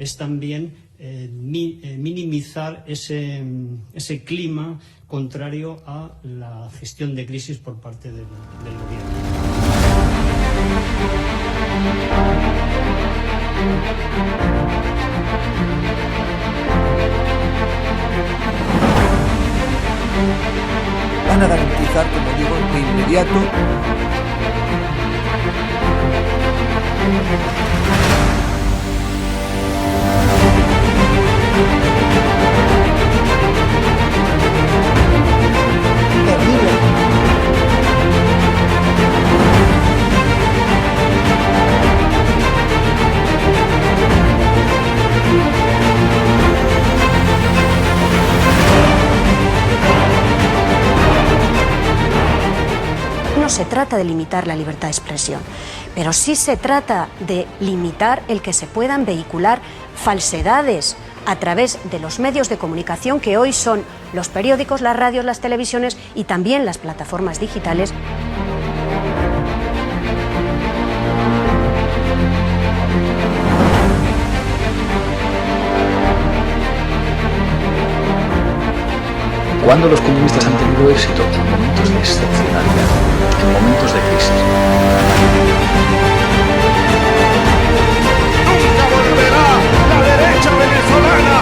es también minimizar ese clima contrario a la gestión de crisis por parte del gobierno. Van a garantizar, como digo, de inmediato No se trata de limitar la libertad de expresión, pero sí se trata de limitar el que se puedan vehicular falsedades a través de los medios de comunicación que hoy son los periódicos, las radios, las televisiones y también las plataformas digitales. ¿Cuándo los comunistas han tenido éxito? En momentos de excepcionalidad, en momentos de crisis. ¡Nunca volverá la derecha venezolana!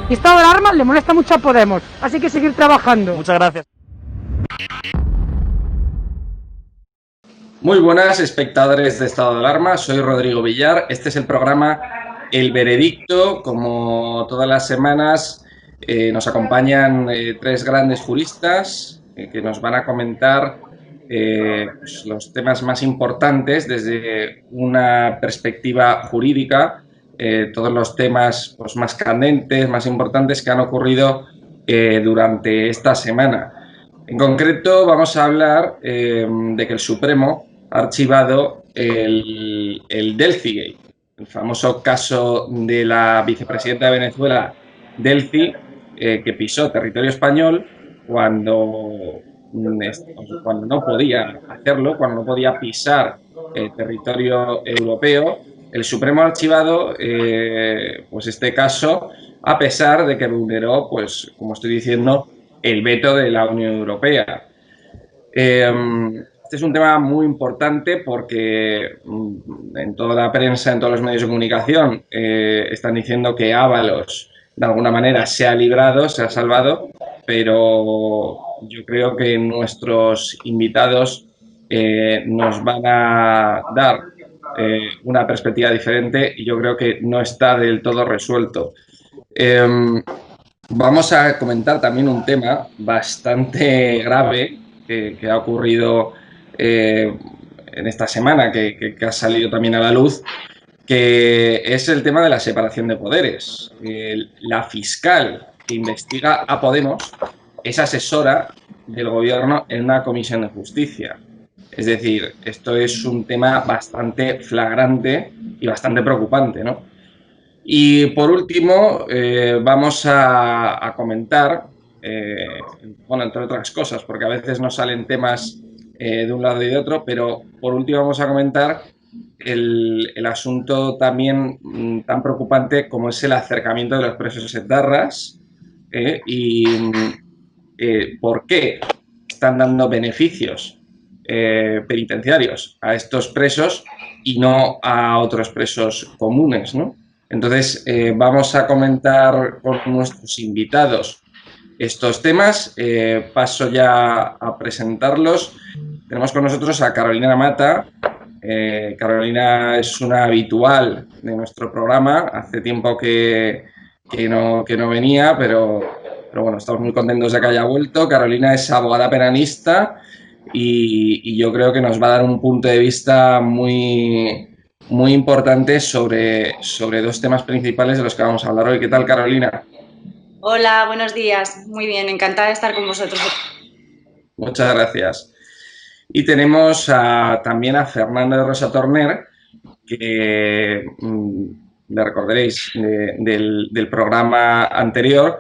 Y estado de alarma le molesta mucho a Podemos, así que seguir trabajando. Muchas gracias. Muy buenas, espectadores de Estado de Alarma, soy Rodrigo Villar. Este es el programa El Veredicto. Como todas las semanas nos acompañan tres grandes juristas que nos van a comentar pues, los temas más importantes desde una perspectiva jurídica, todos los temas pues, más candentes, más importantes que han ocurrido durante esta semana. En concreto vamos a hablar de que el Supremo ha archivado el Delfigate, el famoso caso de la vicepresidenta de Venezuela, Delcy, que pisó territorio español cuando no podía hacerlo, cuando no podía pisar territorio europeo. El Supremo ha archivado pues este caso a pesar de que vulneró, pues como estoy diciendo, el veto de la Unión Europea. Este es un tema muy importante porque en toda la prensa, en todos los medios de comunicación, están diciendo que Ábalos de alguna manera se ha librado, se ha salvado, pero yo creo que nuestros invitados nos van a dar una perspectiva diferente y yo creo que no está del todo resuelto. Vamos a comentar también un tema bastante grave que ha ocurrido en esta semana, que ha salido también a la luz, que es el tema de la separación de poderes. La fiscal que investiga a Podemos es asesora del gobierno en una comisión de justicia. Es decir, esto es un tema bastante flagrante y bastante preocupante, ¿no? Y por último, vamos a comentar, bueno, entre otras cosas, porque a veces nos salen temas de un lado y de otro, pero por último vamos a comentar el asunto también tan preocupante como es el acercamiento de los presos etarras y por qué están dando beneficios penitenciarios a estos presos y no a otros presos comunes, ¿no? Entonces, vamos a comentar con nuestros invitados estos temas. Paso ya a presentarlos. Tenemos con nosotros a Carolina Mata. Carolina es una habitual de nuestro programa. Hace tiempo que no venía, pero bueno, estamos muy contentos de que haya vuelto. Carolina es abogada penalista y yo creo que nos va a dar un punto de vista muy importante sobre dos temas principales de los que vamos a hablar hoy. ¿Qué tal, Carolina? Hola, buenos días. Muy bien, encantada de estar con vosotros. Muchas gracias. Y tenemos también a Fernando de Rosa Torner, que le recordaréis del programa anterior.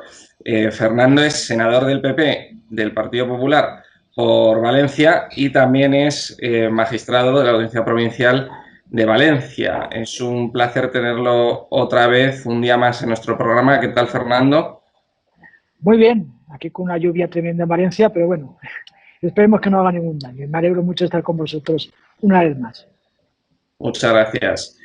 Fernando es senador del PP, del Partido Popular, por Valencia y también es magistrado de la Audiencia Provincial de Valencia. Es un placer tenerlo otra vez, un día más en nuestro programa. ¿Qué tal, Fernando? Muy bien, aquí con una lluvia tremenda en Valencia, pero bueno, esperemos que no haga ningún daño. Me alegro mucho de estar con vosotros una vez más. Muchas gracias.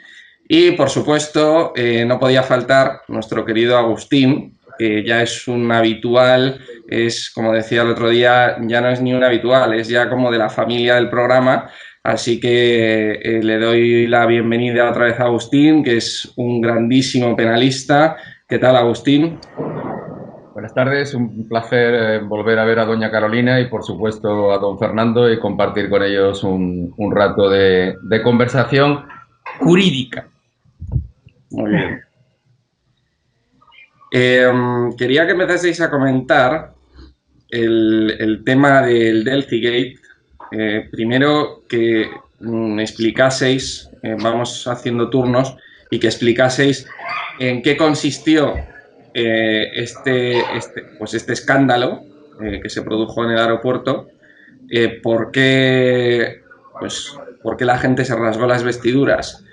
Y, por supuesto, no podía faltar nuestro querido Agustín, que ya es un habitual, es, como decía el otro día, ya no es ni un habitual, es ya como de la familia del programa. Así que le doy la bienvenida otra vez a Agustín, que es un grandísimo penalista. ¿Qué tal, Agustín? Buenas tardes, un placer volver a ver a doña Carolina y por supuesto a don Fernando y compartir con ellos un rato de conversación jurídica. Muy bien. Quería que empezaseis a comentar el tema del Delphi Gate. Primero que explicaseis, vamos haciendo turnos, y que explicaseis en qué consistió este escándalo que se produjo en el aeropuerto, por qué la gente se rasgó las vestiduras,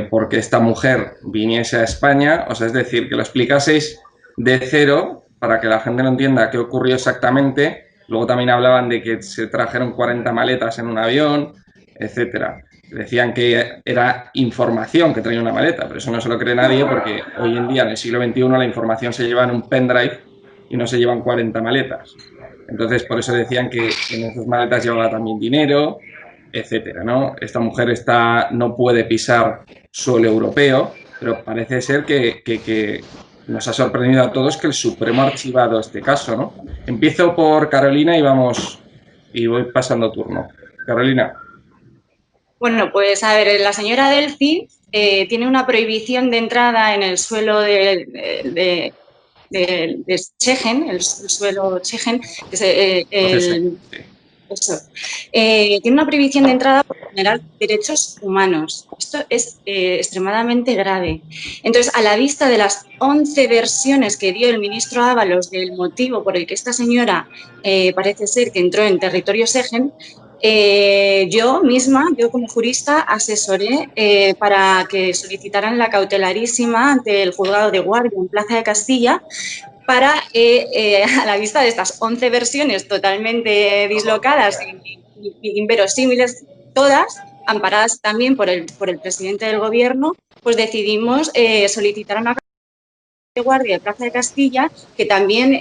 porque esta mujer viniese a España, o sea, es decir, que lo explicaseis de cero para que la gente no entienda qué ocurrió exactamente. Luego también hablaban de que se trajeron 40 maletas en un avión, etcétera. Decían que era información que traía una maleta, pero eso no se lo cree nadie porque hoy en día, en el siglo XXI, la información se lleva en un pendrive y no se llevan 40 maletas. Entonces, por eso decían que en esas maletas llevaba también dinero, etcétera, ¿no? Esta mujer no puede pisar suelo europeo, pero parece ser que nos ha sorprendido a todos que el Supremo ha archivado este caso, ¿no? Empiezo por Carolina y voy pasando turno. Carolina. Bueno, pues a ver, la señora Delphi tiene una prohibición de entrada en el suelo de Schengen, el suelo Schengen, que es tiene una prohibición de entrada por vulnerar derechos humanos. Esto es extremadamente grave. Entonces, a la vista de las 11 versiones que dio el ministro Ábalos del motivo por el que esta señora parece ser que entró en territorio Schengen, yo como jurista asesoré para que solicitaran la cautelarísima ante el juzgado de guardia en Plaza de Castilla para, a la vista de estas 11 versiones totalmente dislocadas e inverosímiles todas, amparadas también por el presidente del Gobierno, pues decidimos solicitar una de guardia de Plaza de Castilla que también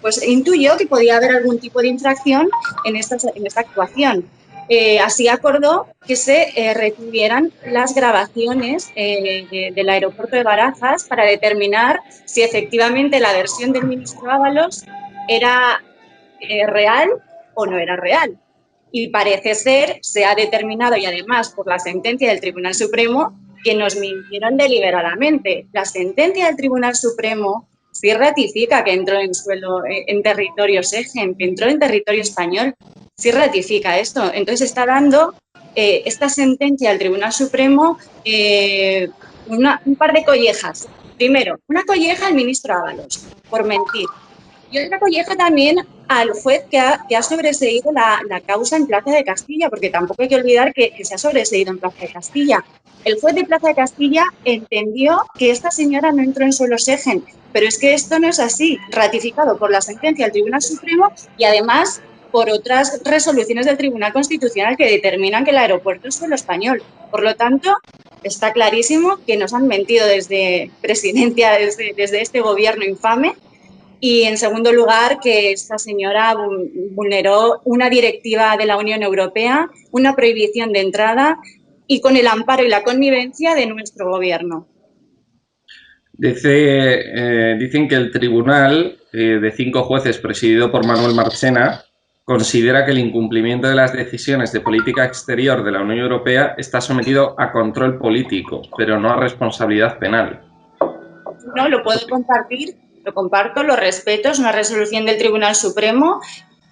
pues intuyó que podía haber algún tipo de infracción en esta actuación. Así acordó que se retuvieran las grabaciones del aeropuerto de Barajas para determinar si efectivamente la versión del ministro Ábalos era real o no era real. Y parece ser, se ha determinado, y además por la sentencia del Tribunal Supremo, que nos mintieron deliberadamente. La sentencia del Tribunal Supremo sí ratifica que entró en territorio Schengen, que entró en territorio español. Sí ratifica esto. Entonces está dando esta sentencia del Tribunal Supremo un par de collejas. Primero, una colleja al ministro Ábalos por mentir. Y otra colleja también al juez que ha sobreseído la causa en Plaza de Castilla, porque tampoco hay que olvidar que se ha sobreseído en Plaza de Castilla. El juez de Plaza de Castilla entendió que esta señora no entró en suelo Schengen, pero es que esto no es así, ratificado por la sentencia del Tribunal Supremo y además por otras resoluciones del Tribunal Constitucional que determinan que el aeropuerto es suelo español. Por lo tanto, está clarísimo que nos han mentido desde presidencia, desde este gobierno infame. Y, en segundo lugar, que esta señora vulneró una directiva de la Unión Europea, una prohibición de entrada y con el amparo y la connivencia de nuestro gobierno. Dicen que el tribunal de 5 jueces presidido por Manuel Marchena considera que el incumplimiento de las decisiones de política exterior de la Unión Europea está sometido a control político, pero no a responsabilidad penal. No, lo puedo compartir. Lo comparto, lo respeto, es una resolución del Tribunal Supremo,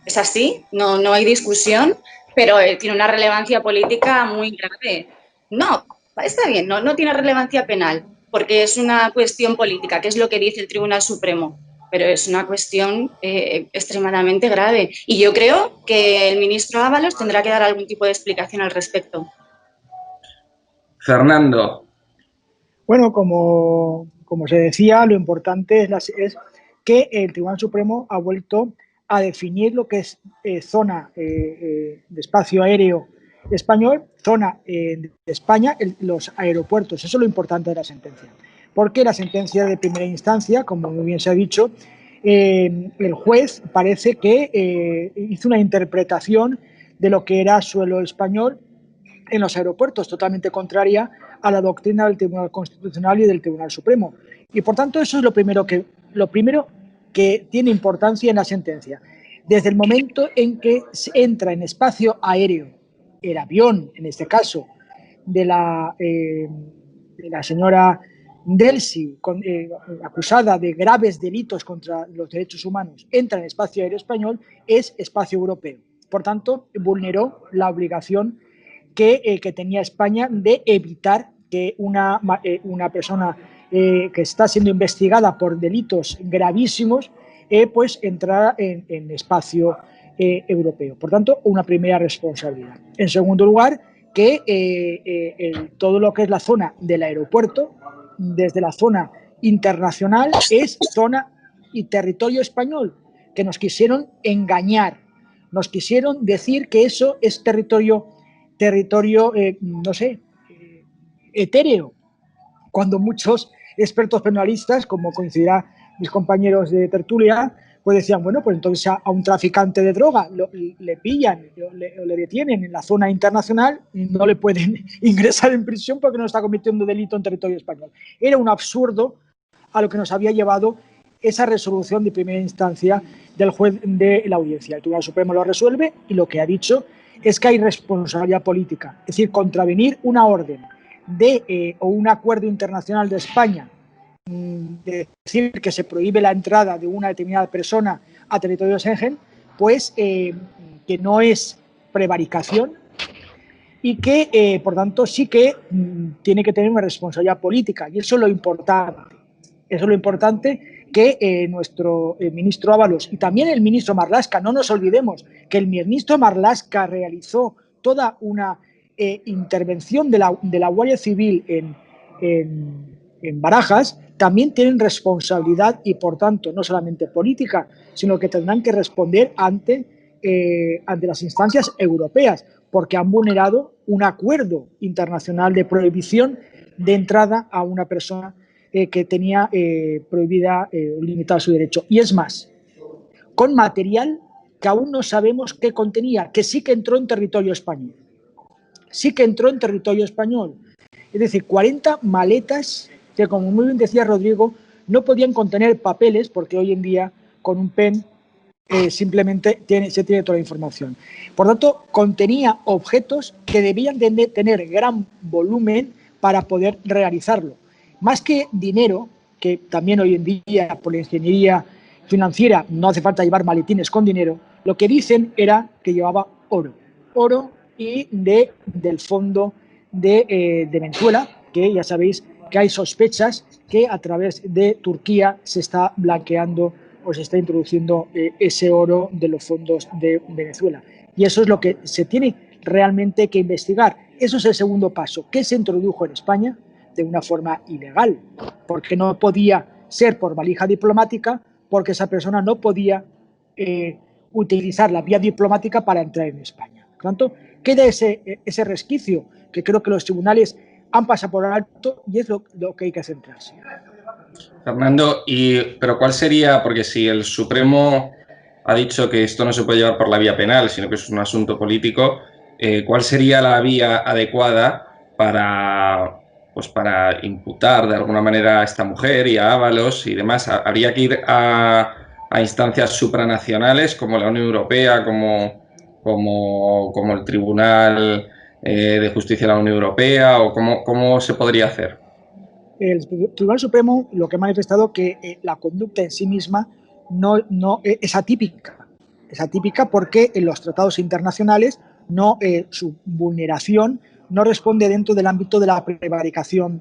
es así, no hay discusión, pero tiene una relevancia política muy grave. No, está bien, no tiene relevancia penal, porque es una cuestión política, que es lo que dice el Tribunal Supremo, pero es una cuestión extremadamente grave. Y yo creo que el ministro Ábalos tendrá que dar algún tipo de explicación al respecto. Fernando. Bueno, como se decía, lo importante es que el Tribunal Supremo ha vuelto a definir lo que es zona de espacio aéreo español, zona de España, los aeropuertos. Eso es lo importante de la sentencia. Porque la sentencia de primera instancia, como muy bien se ha dicho, el juez parece que hizo una interpretación de lo que era suelo español en los aeropuertos, totalmente contraria a la doctrina del Tribunal Constitucional y del Tribunal Supremo. Y, por tanto, eso es lo primero que tiene importancia en la sentencia. Desde el momento en que se entra en espacio aéreo, el avión, en este caso, de la señora Delcy, acusada de graves delitos contra los derechos humanos, entra en espacio aéreo español, es espacio europeo. Por tanto, vulneró la obligación que tenía España de evitar que una persona que está siendo investigada por delitos gravísimos pues entrara en espacio europeo. Por tanto, una primera responsabilidad. En segundo lugar, que todo lo que es la zona del aeropuerto, desde la zona internacional, es zona y territorio español, que nos quisieron engañar, nos quisieron decir que eso es territorio no sé, etéreo, cuando muchos expertos penalistas, como coincidirá mis compañeros de tertulia, pues decían, bueno, pues entonces a un traficante de droga le pillan, le detienen en la zona internacional y no le pueden ingresar en prisión porque no está cometiendo delito en territorio español. Era un absurdo a lo que nos había llevado esa resolución de primera instancia del juez de la audiencia. El Tribunal Supremo lo resuelve y lo que ha dicho es que hay responsabilidad política, es decir, contravenir una orden o un acuerdo internacional de España de decir que se prohíbe la entrada de una determinada persona a territorio de Schengen, pues que no es prevaricación y que, por tanto, sí que tiene que tener una responsabilidad política. Y eso es lo importante. Eso es lo importante que nuestro ministro Ábalos y también el ministro Marlaska, no nos olvidemos que el ministro Marlaska realizó toda una intervención de la Guardia Civil en Barajas, también tienen responsabilidad y, por tanto, no solamente política, sino que tendrán que responder ante las instancias europeas, porque han vulnerado un acuerdo internacional de prohibición de entrada a una persona que tenía prohibida o limitada su derecho. Y es más, con material que aún no sabemos qué contenía, que sí que entró en territorio español. Sí que entró en territorio español. Es decir, 40 maletas que, como muy bien decía Rodrigo, no podían contener papeles, porque hoy en día con un pen simplemente se tiene toda la información. Por tanto, contenía objetos que debían de tener gran volumen para poder realizarlo. Más que dinero, que también hoy en día por la ingeniería financiera no hace falta llevar maletines con dinero, lo que dicen era que llevaba oro y del fondo de Venezuela, que ya sabéis que hay sospechas que a través de Turquía se está blanqueando pues está introduciendo ese oro de los fondos de Venezuela. Y eso es lo que se tiene realmente que investigar. Eso es el segundo paso. ¿Qué se introdujo en España de una forma ilegal? Porque no podía ser por valija diplomática, porque esa persona no podía utilizar la vía diplomática para entrar en España. Por lo tanto, queda ese resquicio que creo que los tribunales han pasado por alto y es lo que hay que centrarse. Fernando, pero ¿cuál sería? Porque si el Supremo ha dicho que esto no se puede llevar por la vía penal, sino que es un asunto político, ¿cuál sería la vía adecuada para imputar de alguna manera a esta mujer y a Ábalos y demás? ¿Habría que ir a instancias supranacionales como la Unión Europea, como el Tribunal de Justicia de la Unión Europea, o cómo se podría hacer? El Tribunal Supremo lo que ha manifestado que la conducta en sí misma no es atípica. Es atípica porque en los tratados internacionales su vulneración no responde dentro del ámbito de la prevaricación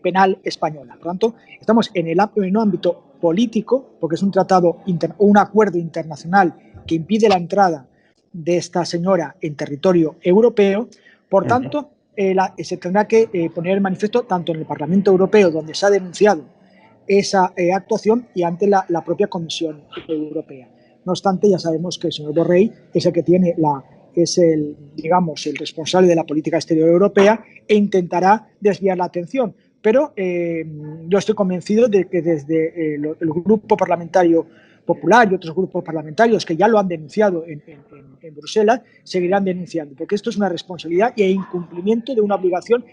penal española. Por lo tanto, estamos en un ámbito político, porque es un un acuerdo internacional que impide la entrada de esta señora en territorio europeo. Por tanto, se tendrá que poner en manifiesto tanto en el Parlamento Europeo, donde se ha denunciado esa actuación, y ante la propia Comisión Europea. No obstante, ya sabemos que el señor Borrell es el que tiene el responsable de la política exterior europea e intentará desviar la atención. Pero yo estoy convencido de que desde el Grupo Parlamentario Popular y otros grupos parlamentarios que ya lo han denunciado en Bruselas, seguirán denunciando, porque esto es una responsabilidad y incumplimiento de una obligación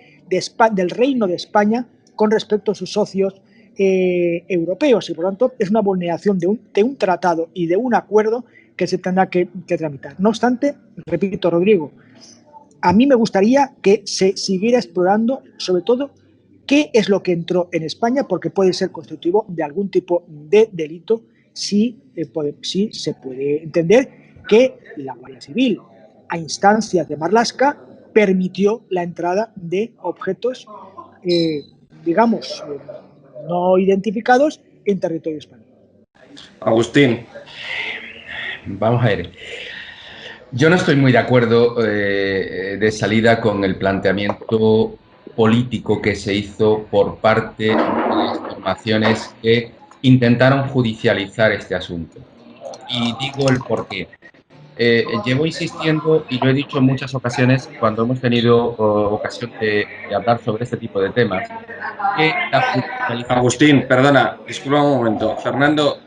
del Reino de España con respecto a sus socios europeos, y por lo tanto es una vulneración de un tratado y de un acuerdo que se tendrá que tramitar. No obstante, repito, Rodrigo, a mí me gustaría que se siguiera explorando, sobre todo, qué es lo que entró en España, porque puede ser constitutivo de algún tipo de delito, si se puede entender que la Guardia Civil, a instancias de Marlaska, permitió la entrada de objetos, no identificados en territorio español. Agustín. Vamos a ver. Yo no estoy muy de acuerdo de salida con el planteamiento político que se hizo por parte de las formaciones que intentaron judicializar este asunto. Y digo el porqué. Llevo insistiendo, y lo he dicho en muchas ocasiones cuando hemos tenido ocasión de hablar sobre este tipo de temas, que la judicialización... Agustín, perdona, disculpa un momento. Fernando,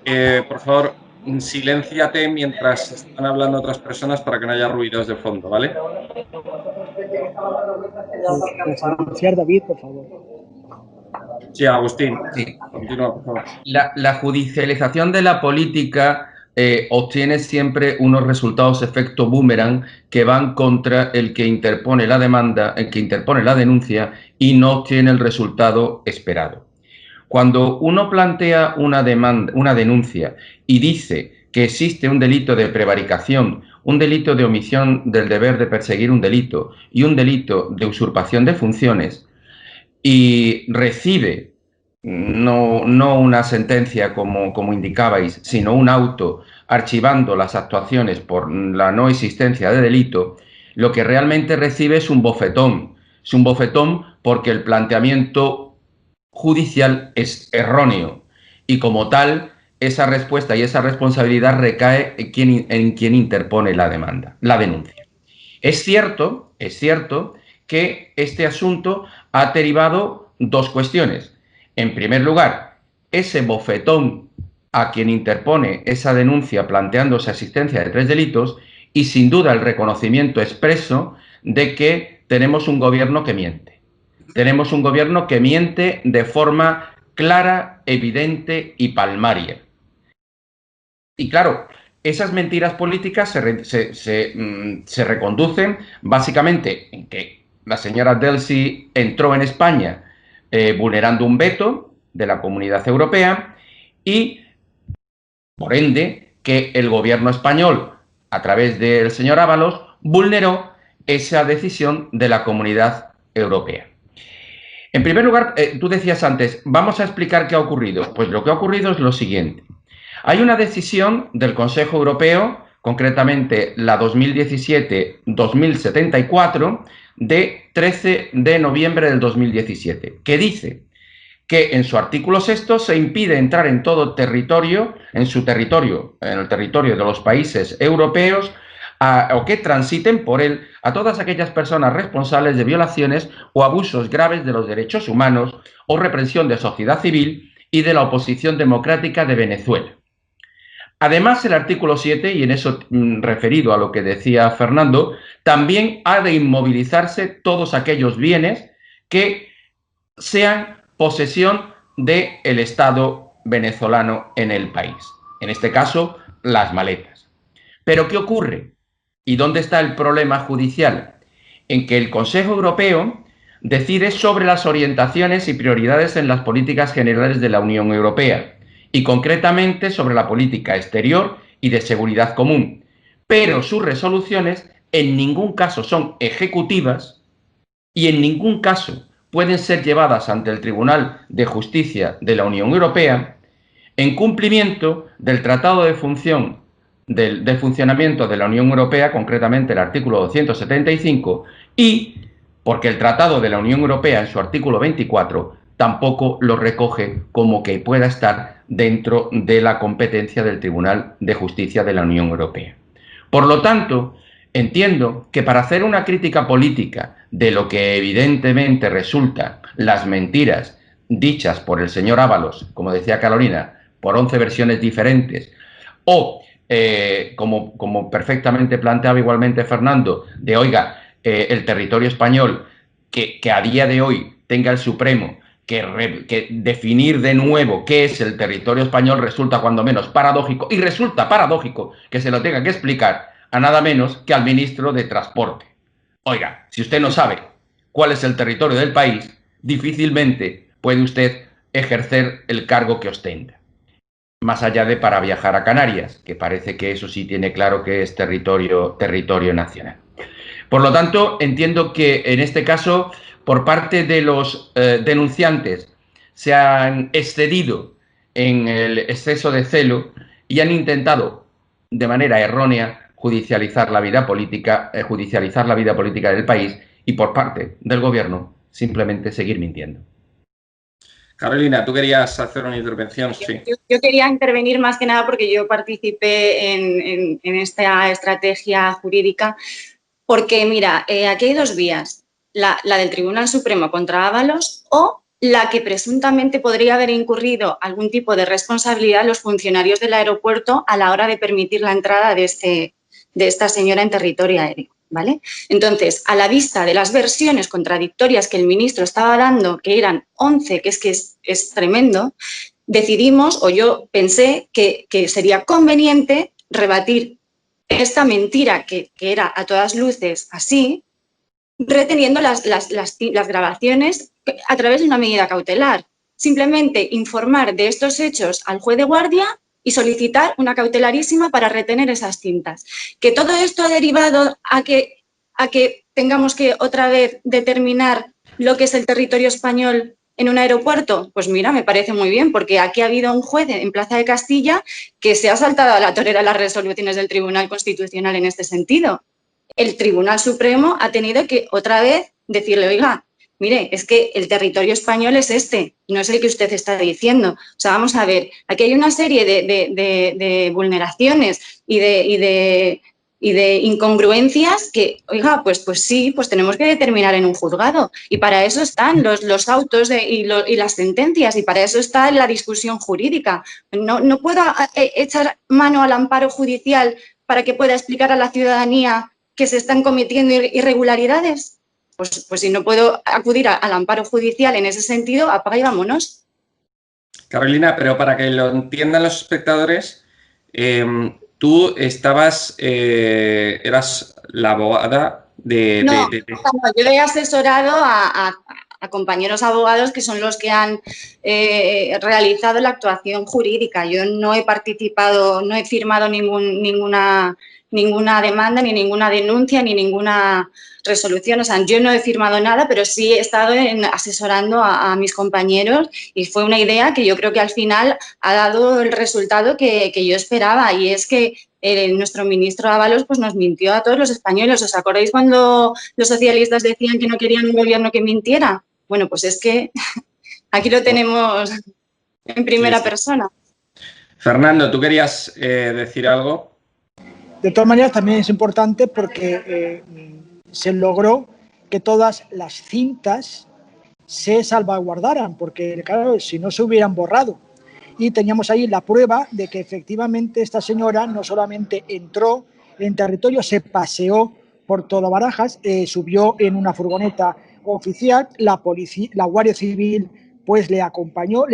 por favor, silénciate mientras están hablando otras personas para que no haya ruidos de fondo, ¿vale? Silenciar, David, por favor. Sí, Agustín. Sí. Continúa, por favor. La judicialización de la política obtiene siempre unos resultados efecto boomerang que van contra el que interpone la demanda, el que interpone la denuncia, y no obtiene el resultado esperado. Cuando uno plantea una denuncia y dice que existe un delito de prevaricación, un delito de omisión del deber de perseguir un delito y un delito de usurpación de funciones, y recibe no una sentencia como indicabais, sino un auto archivando las actuaciones por la no existencia de delito, lo que realmente recibe es un bofetón. Es un bofetón porque el planteamiento judicial es erróneo, y como tal, esa respuesta y esa responsabilidad recae en quien interpone la denuncia. Es cierto que este asunto ha derivado dos cuestiones. En primer lugar, ese bofetón a quien interpone esa denuncia planteando esa existencia de 3 delitos, y sin duda el reconocimiento expreso de que tenemos un gobierno que miente. Tenemos un gobierno que miente de forma clara, evidente y palmaria. Y claro, esas mentiras políticas se reconducen básicamente en que la señora Delcy entró en España vulnerando un veto de la Comunidad Europea, y por ende que el gobierno español, a través del señor Ábalos, vulneró esa decisión de la Comunidad Europea. En primer lugar, tú decías antes, vamos a explicar qué ha ocurrido. Pues lo que ha ocurrido es lo siguiente. Hay una decisión del Consejo Europeo, concretamente la 2017-2074, de 13 de noviembre del 2017, que dice que en su artículo 6 se impide entrar en todo territorio, en el territorio de los países europeos, o que transiten por él, a todas aquellas personas responsables de violaciones o abusos graves de los derechos humanos o represión de sociedad civil y de la oposición democrática de Venezuela. Además, el artículo 7, y en eso referido a lo que decía Fernando, también ha de inmovilizarse todos aquellos bienes que sean posesión del Estado venezolano en el país. En este caso, las maletas. ¿Pero qué ocurre? ¿Y dónde está el problema judicial? En que el Consejo Europeo decide sobre las orientaciones y prioridades en las políticas generales de la Unión Europea, y concretamente sobre la política exterior y de seguridad común. Pero sus resoluciones en ningún caso son ejecutivas y en ningún caso pueden ser llevadas ante el Tribunal de Justicia de la Unión Europea en cumplimiento del Tratado de Funcionamiento de la Unión Europea, concretamente el artículo 275, y porque el Tratado de la Unión Europea en su artículo 24 tampoco lo recoge como que pueda estar dentro de la competencia del Tribunal de Justicia de la Unión Europea. Por lo tanto, entiendo que para hacer una crítica política de lo que evidentemente resulta las mentiras dichas por el señor Ábalos, como decía Carolina, por 11 versiones diferentes, o como perfectamente planteaba igualmente Fernando, de oiga, el territorio español que a día de hoy tenga el Supremo que definir de nuevo qué es el territorio español resulta cuando menos paradójico, y resulta paradójico que se lo tenga que explicar a nada menos que al ministro de Transporte. Oiga, si usted no sabe cuál es el territorio del país, difícilmente puede usted ejercer el cargo que ostenta. Más allá de para viajar a Canarias, que parece que eso sí tiene claro que es territorio nacional. Por lo tanto, entiendo que en este caso, por parte de los denunciantes, se han excedido en el exceso de celo y han intentado, de manera errónea, judicializar la vida política del país, y por parte del gobierno, simplemente seguir mintiendo. Carolina, tú querías hacer una intervención, sí. Yo quería intervenir más que nada porque yo participé en esta estrategia jurídica, porque mira, aquí hay dos vías, la del Tribunal Supremo contra Ábalos o la que presuntamente podría haber incurrido algún tipo de responsabilidad los funcionarios del aeropuerto a la hora de permitir la entrada de esta señora en territorio aéreo. ¿Vale? Entonces, a la vista de las versiones contradictorias que el ministro estaba dando, que eran 11, que es tremendo, decidimos, o yo pensé, que sería conveniente rebatir esta mentira que era a todas luces así, reteniendo las grabaciones a través de una medida cautelar. Simplemente informar de estos hechos al juez de guardia y solicitar una cautelarísima para retener esas cintas. Que todo esto ha derivado a que tengamos que otra vez determinar lo que es el territorio español en un aeropuerto, pues mira, me parece muy bien, porque aquí ha habido un juez en Plaza de Castilla que se ha saltado a la torera las resoluciones del Tribunal Constitucional en este sentido. El Tribunal Supremo ha tenido que otra vez decirle, oiga, mire, es que el territorio español es este, no es el que usted está diciendo. O sea, vamos a ver, aquí hay una serie de vulneraciones y de incongruencias que, oiga, pues sí, pues tenemos que determinar en un juzgado. Y para eso están los autos y las sentencias, y para eso está la discusión jurídica. No puedo echar mano al amparo judicial para que pueda explicar a la ciudadanía que se están cometiendo irregularidades. Pues si no puedo acudir al amparo judicial en ese sentido, apaga y vámonos. Carolina, pero para que lo entiendan los espectadores, tú eras la abogada No, yo he asesorado a compañeros abogados que son los que han realizado la actuación jurídica. Yo no he participado, no he firmado ninguna ninguna demanda, ni ninguna denuncia, ni ninguna resolución. O sea, yo no he firmado nada, pero sí he estado asesorando a mis compañeros y fue una idea que yo creo que al final ha dado el resultado que yo esperaba, y es que nuestro ministro Ábalos pues nos mintió a todos los españoles. ¿Os acordáis cuando los socialistas decían que no querían un gobierno que mintiera? Bueno, pues es que aquí lo tenemos en primera persona. Fernando, ¿tú querías decir algo? De todas maneras, también es importante porque se logró que todas las cintas se salvaguardaran, porque claro, si no se hubieran borrado. Y teníamos ahí la prueba de que efectivamente esta señora no solamente entró en territorio, se paseó por toda Barajas, subió en una furgoneta oficial, la Guardia Civil pues le acompañó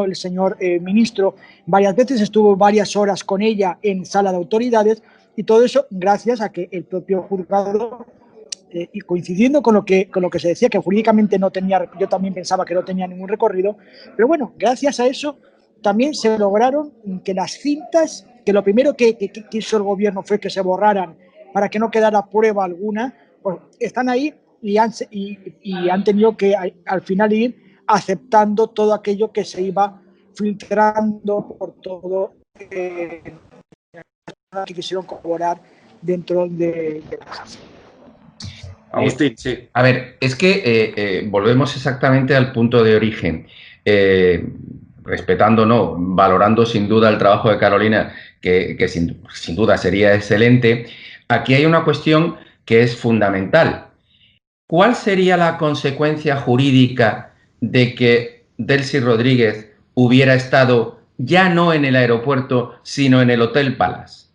el señor ministro varias veces, estuvo varias horas con ella en sala de autoridades, y todo eso gracias a que el propio juzgado, y coincidiendo con lo que se decía, que jurídicamente no tenía, yo también pensaba que no tenía ningún recorrido, pero bueno, gracias a eso también se lograron que las cintas, que lo primero que hizo el gobierno fue que se borraran para que no quedara prueba alguna, pues están ahí y han tenido que al final ir aceptando todo aquello que se iba filtrando por todo que quisieron colaborar dentro de la casa. Agustín, sí. A ver, es que volvemos exactamente al punto de origen. Respetando, no, valorando sin duda el trabajo de Carolina, que sin duda sería excelente, aquí hay una cuestión que es fundamental. ¿Cuál sería la consecuencia jurídica de que Delcy Rodríguez hubiera estado ya no en el aeropuerto, sino en el Hotel Palace?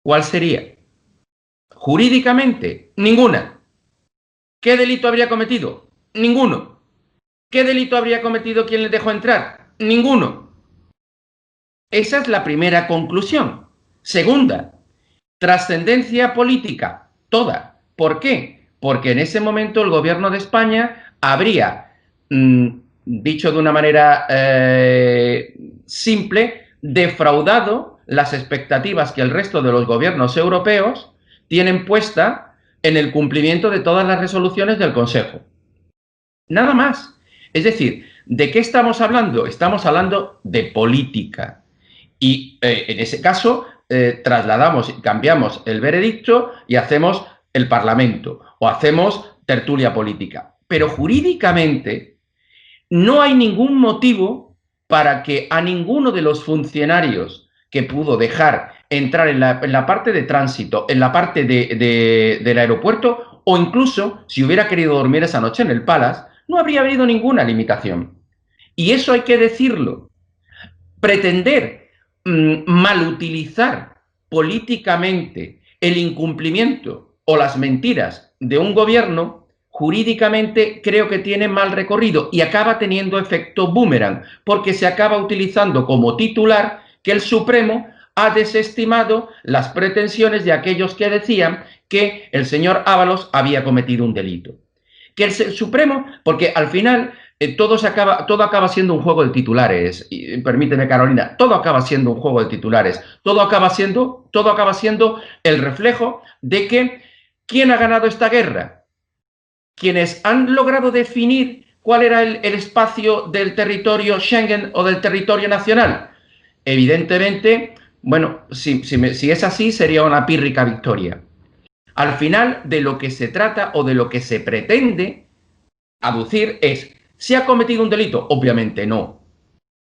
¿Cuál sería? Jurídicamente, ninguna. ¿Qué delito habría cometido? Ninguno. ¿Qué delito habría cometido quien le dejó entrar? Ninguno. Esa es la primera conclusión. Segunda, trascendencia política, toda. ¿Por qué? Porque en ese momento el gobierno de España habría, dicho de una manera simple, defraudado las expectativas que el resto de los gobiernos europeos tienen puesta en el cumplimiento de todas las resoluciones del Consejo. Nada más. Es decir, ¿de qué estamos hablando? Estamos hablando de política. Y en ese caso trasladamos, cambiamos el veredicto y hacemos el Parlamento o hacemos tertulia política. Pero jurídicamente no hay ningún motivo para que a ninguno de los funcionarios que pudo dejar entrar en la parte de tránsito, en la parte del aeropuerto, o incluso si hubiera querido dormir esa noche en el Palace, no habría habido ninguna limitación. Y eso hay que decirlo. Pretender malutilizar políticamente el incumplimiento o las mentiras de un gobierno, jurídicamente creo que tiene mal recorrido y acaba teniendo efecto boomerang, porque se acaba utilizando como titular que el Supremo ha desestimado las pretensiones de aquellos que decían que el señor Ábalos había cometido un delito. Que el Supremo, porque al final todo acaba siendo un juego de titulares, y, permíteme Carolina, todo acaba siendo un juego de titulares, todo acaba siendo el reflejo de que ¿quién ha ganado esta guerra? Quienes han logrado definir cuál era el espacio del territorio Schengen o del territorio nacional. Evidentemente, bueno, si es así, sería una pírrica victoria. Al final, de lo que se trata o de lo que se pretende aducir es, ¿se ha cometido un delito? Obviamente no.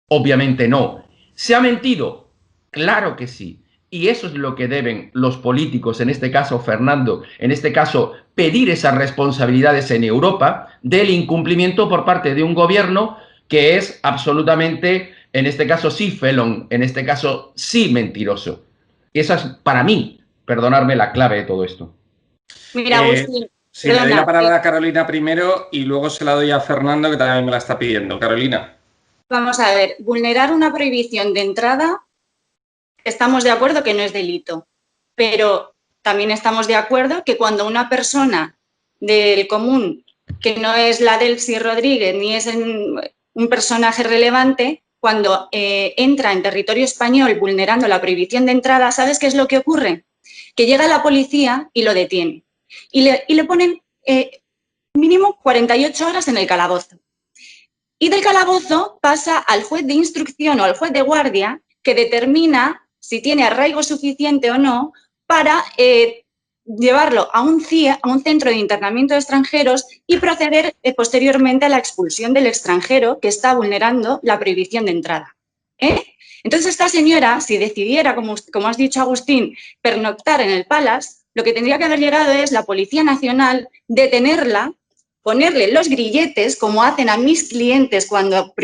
Obviamente no. ¿Se ha mentido? Claro que sí. Y eso es lo que deben los políticos, en este caso Fernando, en este caso pedir esas responsabilidades en Europa del incumplimiento por parte de un gobierno que es absolutamente, en este caso sí felón, en este caso sí mentiroso. Y esa es para mí, perdonadme, la clave de todo esto. Mira, Agustín, sí, le doy la palabra a Carolina primero y luego se la doy a Fernando, que también me la está pidiendo. Carolina. Vamos a ver, vulnerar una prohibición de entrada, estamos de acuerdo que no es delito, pero también estamos de acuerdo que cuando una persona del común, que no es la Delcy Rodríguez ni es un personaje relevante, cuando entra en territorio español vulnerando la prohibición de entrada, ¿sabes qué es lo que ocurre? que llega la policía y lo detiene. Y le ponen mínimo 48 horas en el calabozo. Y del calabozo pasa al juez de instrucción o al juez de guardia, que determina si tiene arraigo suficiente o no para llevarlo a un CIE, a un centro de internamiento de extranjeros, y proceder posteriormente a la expulsión del extranjero que está vulnerando la prohibición de entrada. Entonces, esta señora, si decidiera, como has dicho, Agustín, pernoctar en el Palace, lo que tendría que haber llegado es la Policía Nacional, detenerla, ponerle los grilletes, como hacen a mis clientes cuando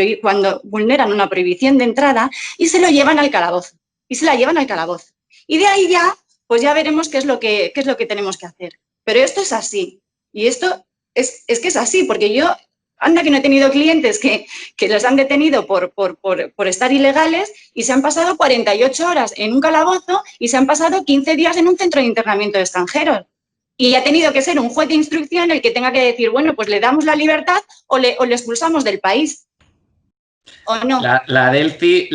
vulneran una prohibición de entrada, y se lo llevan al calabozo. Y se la llevan al calabozo. Y de ahí ya, pues ya veremos qué es lo que tenemos que hacer. Pero esto es así. Y esto es que es así, porque yo, anda que no he tenido clientes que los han detenido por estar ilegales y se han pasado 48 horas en un calabozo y se han pasado 15 días en un centro de internamiento de extranjeros. Y ha tenido que ser un juez de instrucción el que tenga que decir, bueno, pues le damos la libertad o le expulsamos del país. ¿O no? La Delphi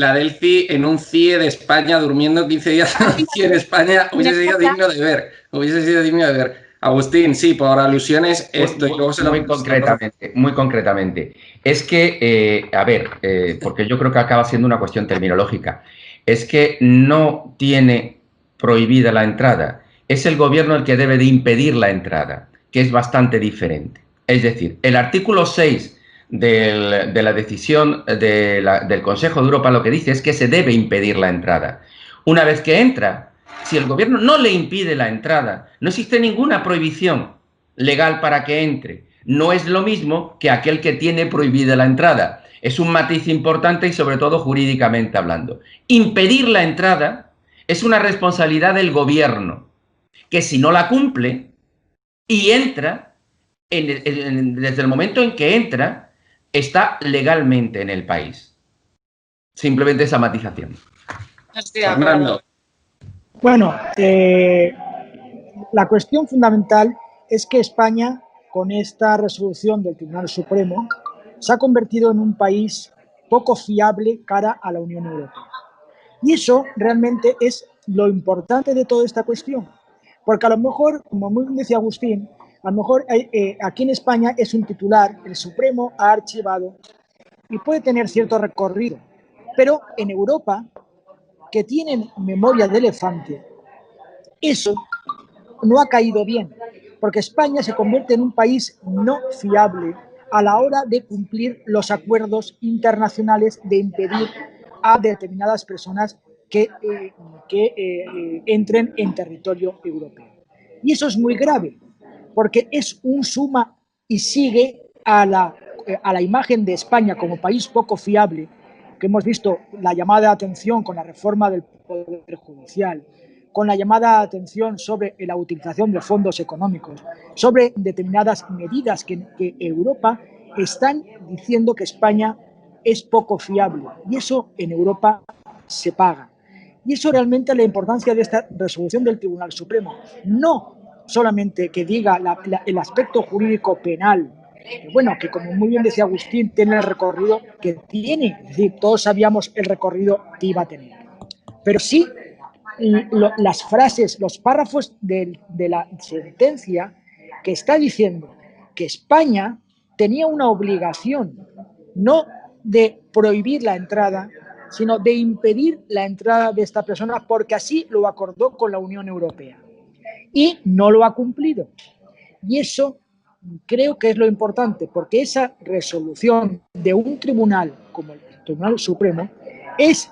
en un CIE de España, durmiendo 15 días en un CIE en España, hubiese sido digno de ver. Hubiese sido digno de ver. Agustín, sí, por alusiones, esto y luego se lo... Muy concretamente. Es que, porque yo creo que acaba siendo una cuestión terminológica, es que no tiene prohibida la entrada, es el gobierno el que debe de impedir la entrada, que es bastante diferente. Es decir, el artículo 6 de la decisión del Consejo de Europa lo que dice es que se debe impedir la entrada. Una vez que entra, si el gobierno no le impide la entrada, no existe ninguna prohibición legal para que entre. No es lo mismo que aquel que tiene prohibida la entrada. Es un matiz importante y sobre todo jurídicamente hablando. Impedir la entrada es una responsabilidad del gobierno, que si no la cumple y entra, desde el momento en que entra, está legalmente en el país. Simplemente esa matización. Fernando. Bueno, la cuestión fundamental es que España, con esta resolución del Tribunal Supremo, se ha convertido en un país poco fiable cara a la Unión Europea. Y eso realmente es lo importante de toda esta cuestión. Porque a lo mejor, como muy bien decía Agustín, a lo mejor aquí en España es un titular, el Supremo ha archivado y puede tener cierto recorrido. Pero en Europa, que tienen memoria de elefante, eso no ha caído bien, porque España se convierte en un país no fiable a la hora de cumplir los acuerdos internacionales de impedir a determinadas personas que entren en territorio europeo. Y eso es muy grave, porque es un suma y sigue a la imagen de España como país poco fiable, que hemos visto la llamada de atención con la reforma del Poder Judicial, con la llamada de atención sobre la utilización de fondos económicos, sobre determinadas medidas que Europa están diciendo que España es poco fiable. Y eso en Europa se paga. Y eso realmente es la importancia de esta resolución del Tribunal Supremo. No solamente que diga el aspecto jurídico penal, que bueno, que como muy bien decía Agustín, tiene el recorrido que tiene, es decir, todos sabíamos el recorrido que iba a tener. Pero sí las frases, los párrafos de la sentencia que está diciendo que España tenía una obligación no de prohibir la entrada, sino de impedir la entrada de esta persona porque así lo acordó con la Unión Europea. Y no lo ha cumplido. Y eso creo que es lo importante, porque esa resolución de un tribunal como el Tribunal Supremo es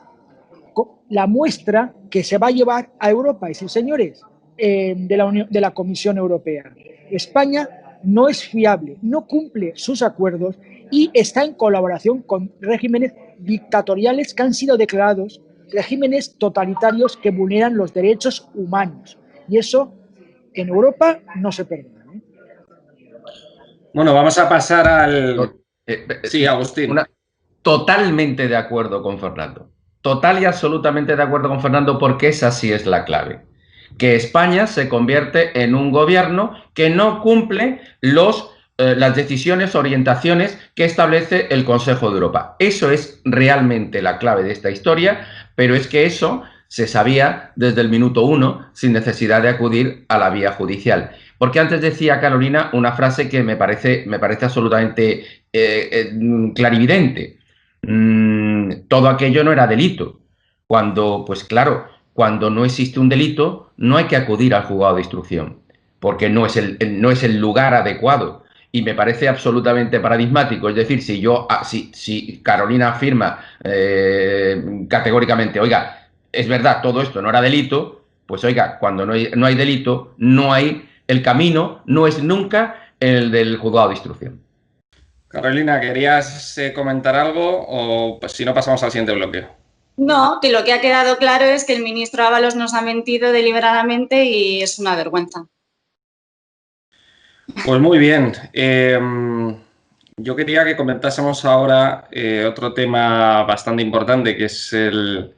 la muestra que se va a llevar a Europa. Y decir, señores de la Comisión Europea, España no es fiable, no cumple sus acuerdos y está en colaboración con regímenes dictatoriales que han sido declarados regímenes totalitarios que vulneran los derechos humanos. Y eso en Europa no se perdona. Bueno, vamos a pasar al... Sí, Agustín. Totalmente de acuerdo con Fernando. Total y absolutamente de acuerdo con Fernando, porque esa sí es la clave. Que España se convierte en un gobierno que no cumple las decisiones, orientaciones que establece el Consejo de Europa. Eso es realmente la clave de esta historia, pero es que eso se sabía desde el minuto 1 sin necesidad de acudir a la vía judicial. Porque antes decía Carolina una frase que me parece absolutamente clarividente. Todo aquello no era delito. Cuando, pues claro, cuando no existe un delito, no hay que acudir al juzgado de instrucción, porque no es el lugar adecuado. Y me parece absolutamente paradigmático. Es decir, si Carolina afirma categóricamente, oiga, es verdad, todo esto no era delito, pues oiga, cuando no hay delito, no hay el camino, no es nunca el del juzgado de instrucción. Carolina, ¿querías comentar algo o pues, si no pasamos al siguiente bloque? No, que lo que ha quedado claro es que el ministro Ábalos nos ha mentido deliberadamente y es una vergüenza. Pues muy bien. Yo quería que comentásemos ahora otro tema bastante importante, que es el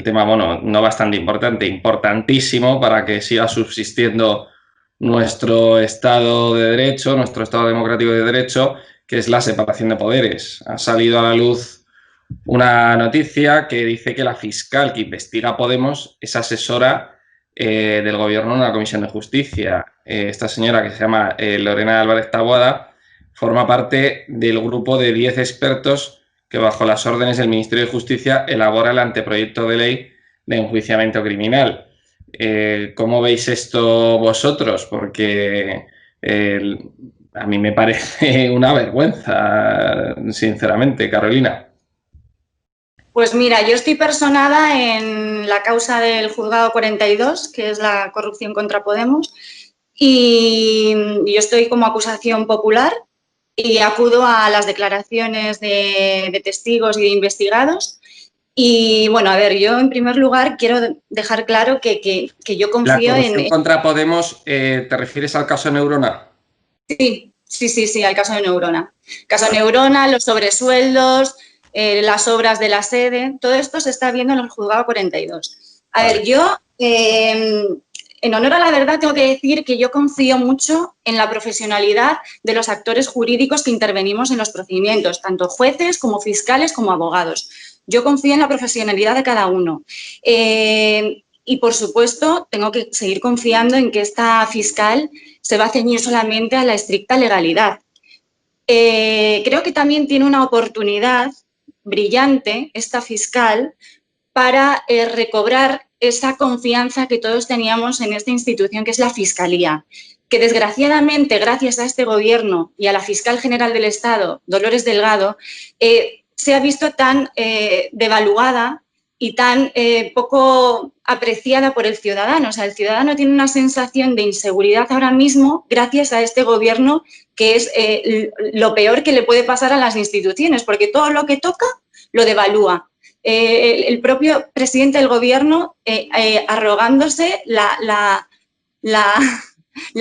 tema, bueno, no bastante importante, importantísimo para que siga subsistiendo nuestro Estado de Derecho, nuestro Estado democrático de Derecho, que es la separación de poderes. Ha salido a la luz una noticia que dice que la fiscal que investiga a Podemos es asesora del gobierno en la Comisión de Justicia. Esta señora, que se llama Lorena Álvarez Taboada, forma parte del grupo de 10 expertos que bajo las órdenes del Ministerio de Justicia elabora el anteproyecto de ley de enjuiciamiento criminal. ¿Cómo veis esto vosotros? Porque a mí me parece una vergüenza, sinceramente, Carolina. Pues mira, yo estoy personada en la causa del Juzgado 42, que es la corrupción contra Podemos, y yo estoy como acusación popular y acudo a las declaraciones de testigos y de investigados. Y bueno, a ver, yo en primer lugar quiero dejar claro que yo confío en... ¿La corrupción contra Podemos te refieres al caso Neurona? Sí, al caso de Neurona. Caso Neurona, los sobresueldos, las obras de la sede, todo esto se está viendo en el Juzgado 42. A ver, yo, en honor a la verdad, tengo que decir que yo confío mucho en la profesionalidad de los actores jurídicos que intervenimos en los procedimientos, tanto jueces como fiscales como abogados. Yo confío en la profesionalidad de cada uno. Y, por supuesto, tengo que seguir confiando en que esta fiscal se va a ceñir solamente a la estricta legalidad. Creo que también tiene una oportunidad brillante esta fiscal para recobrar esa confianza que todos teníamos en esta institución que es la Fiscalía, que desgraciadamente gracias a este gobierno y a la fiscal general del Estado, Dolores Delgado, se ha visto tan devaluada y tan poco apreciada por el ciudadano. O sea, el ciudadano tiene una sensación de inseguridad ahora mismo gracias a este gobierno, que es lo peor que le puede pasar a las instituciones, porque todo lo que toca lo devalúa. El propio presidente del gobierno arrogándose la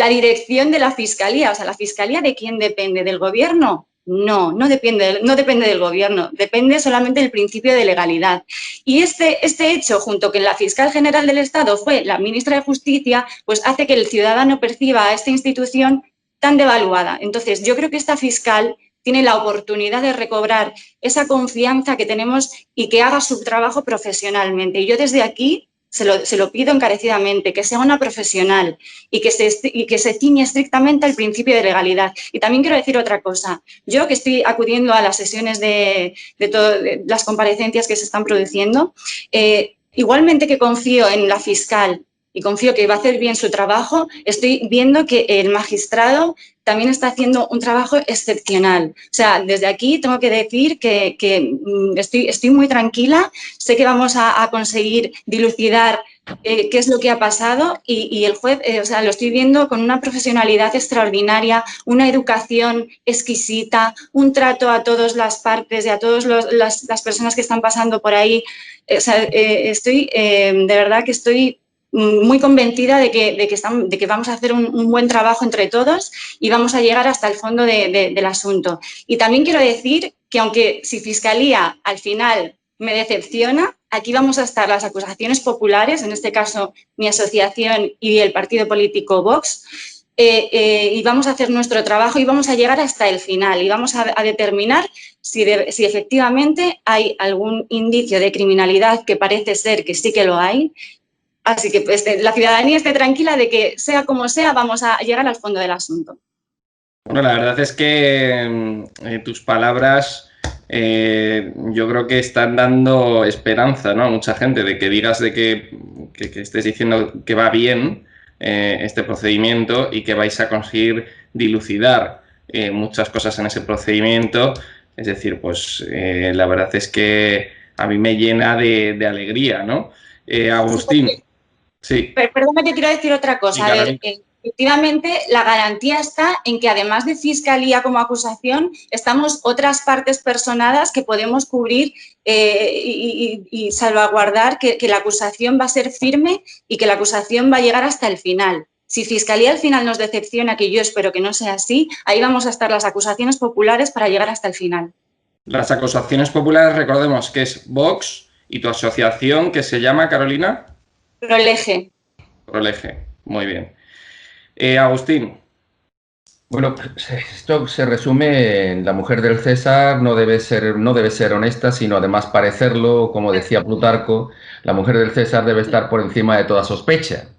dirección de la Fiscalía. O sea, ¿la Fiscalía de quién depende? ¿Del gobierno? No depende del gobierno, depende solamente del principio de legalidad. Y este hecho, junto con la fiscal general del Estado fue la ministra de Justicia, pues hace que el ciudadano perciba a esta institución tan devaluada. Entonces, yo creo que esta fiscal tiene la oportunidad de recobrar esa confianza que tenemos y que haga su trabajo profesionalmente. Y yo desde aquí se lo pido encarecidamente, que sea una profesional y que se ciñe estrictamente al principio de legalidad. Y también quiero decir otra cosa. Yo, que estoy acudiendo a las sesiones de las comparecencias que se están produciendo, igualmente que confío en la fiscal y confío que va a hacer bien su trabajo, estoy viendo que el magistrado también está haciendo un trabajo excepcional. O sea, desde aquí tengo que decir que estoy muy tranquila, sé que vamos a conseguir dilucidar qué es lo que ha pasado y el juez, o sea, lo estoy viendo con una profesionalidad extraordinaria, una educación exquisita, un trato a todas las partes y a todas las personas que están pasando por ahí. O sea, de verdad que estoy muy convencida de que vamos a hacer un buen trabajo entre todos y vamos a llegar hasta el fondo del asunto. Y también quiero decir que aunque si Fiscalía al final me decepciona, aquí vamos a estar las acusaciones populares, en este caso mi asociación y el partido político Vox, y vamos a hacer nuestro trabajo y vamos a llegar hasta el final y vamos a determinar si efectivamente hay algún indicio de criminalidad, que parece ser que sí que lo hay. Así que pues, la ciudadanía esté tranquila de que, sea como sea, vamos a llegar al fondo del asunto. Bueno, la verdad es que tus palabras yo creo que están dando esperanza, ¿no?, a mucha gente, de que digas de que estés diciendo que va bien este procedimiento y que vais a conseguir dilucidar muchas cosas en ese procedimiento. Es decir, pues la verdad es que a mí me llena de alegría, ¿no? Agustín, sí. Perdona, te quiero decir otra cosa. A ver, efectivamente, la garantía está en que, además de Fiscalía como acusación, estamos otras partes personadas que podemos cubrir y salvaguardar que la acusación va a ser firme y que la acusación va a llegar hasta el final. Si Fiscalía al final nos decepciona, que yo espero que no sea así, ahí vamos a estar las acusaciones populares para llegar hasta el final. Las acusaciones populares, recordemos que es Vox y tu asociación, que se llama, Carolina. Prolege. Prolege, muy bien. Agustín. Bueno, esto se resume en la mujer del César no debe ser honesta, sino además parecerlo. Como decía Plutarco, la mujer del César debe estar por encima de toda sospecha.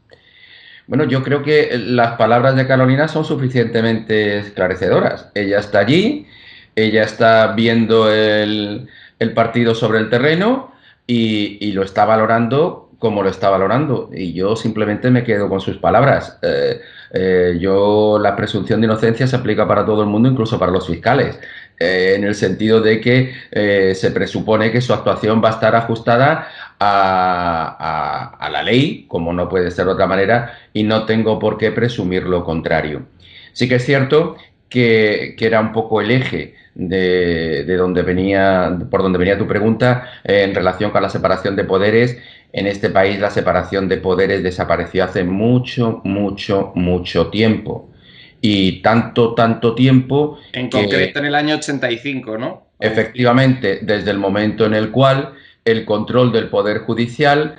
Bueno, yo creo que las palabras de Carolina son suficientemente esclarecedoras. Ella está allí, ella está viendo el partido sobre el terreno y lo está valorando como lo está valorando. Y yo simplemente me quedo con sus palabras. La presunción de inocencia se aplica para todo el mundo, incluso para los fiscales, en el sentido de que se presupone que su actuación va a estar ajustada a la ley, como no puede ser de otra manera, y no tengo por qué presumir lo contrario. Sí que es cierto que era un poco el eje por donde venía tu pregunta en relación con la separación de poderes. En este país la separación de poderes desapareció hace mucho, mucho, mucho tiempo. Y tanto tiempo... En concreto en el año 85, ¿no? Efectivamente, desde el momento en el cual el control del Poder Judicial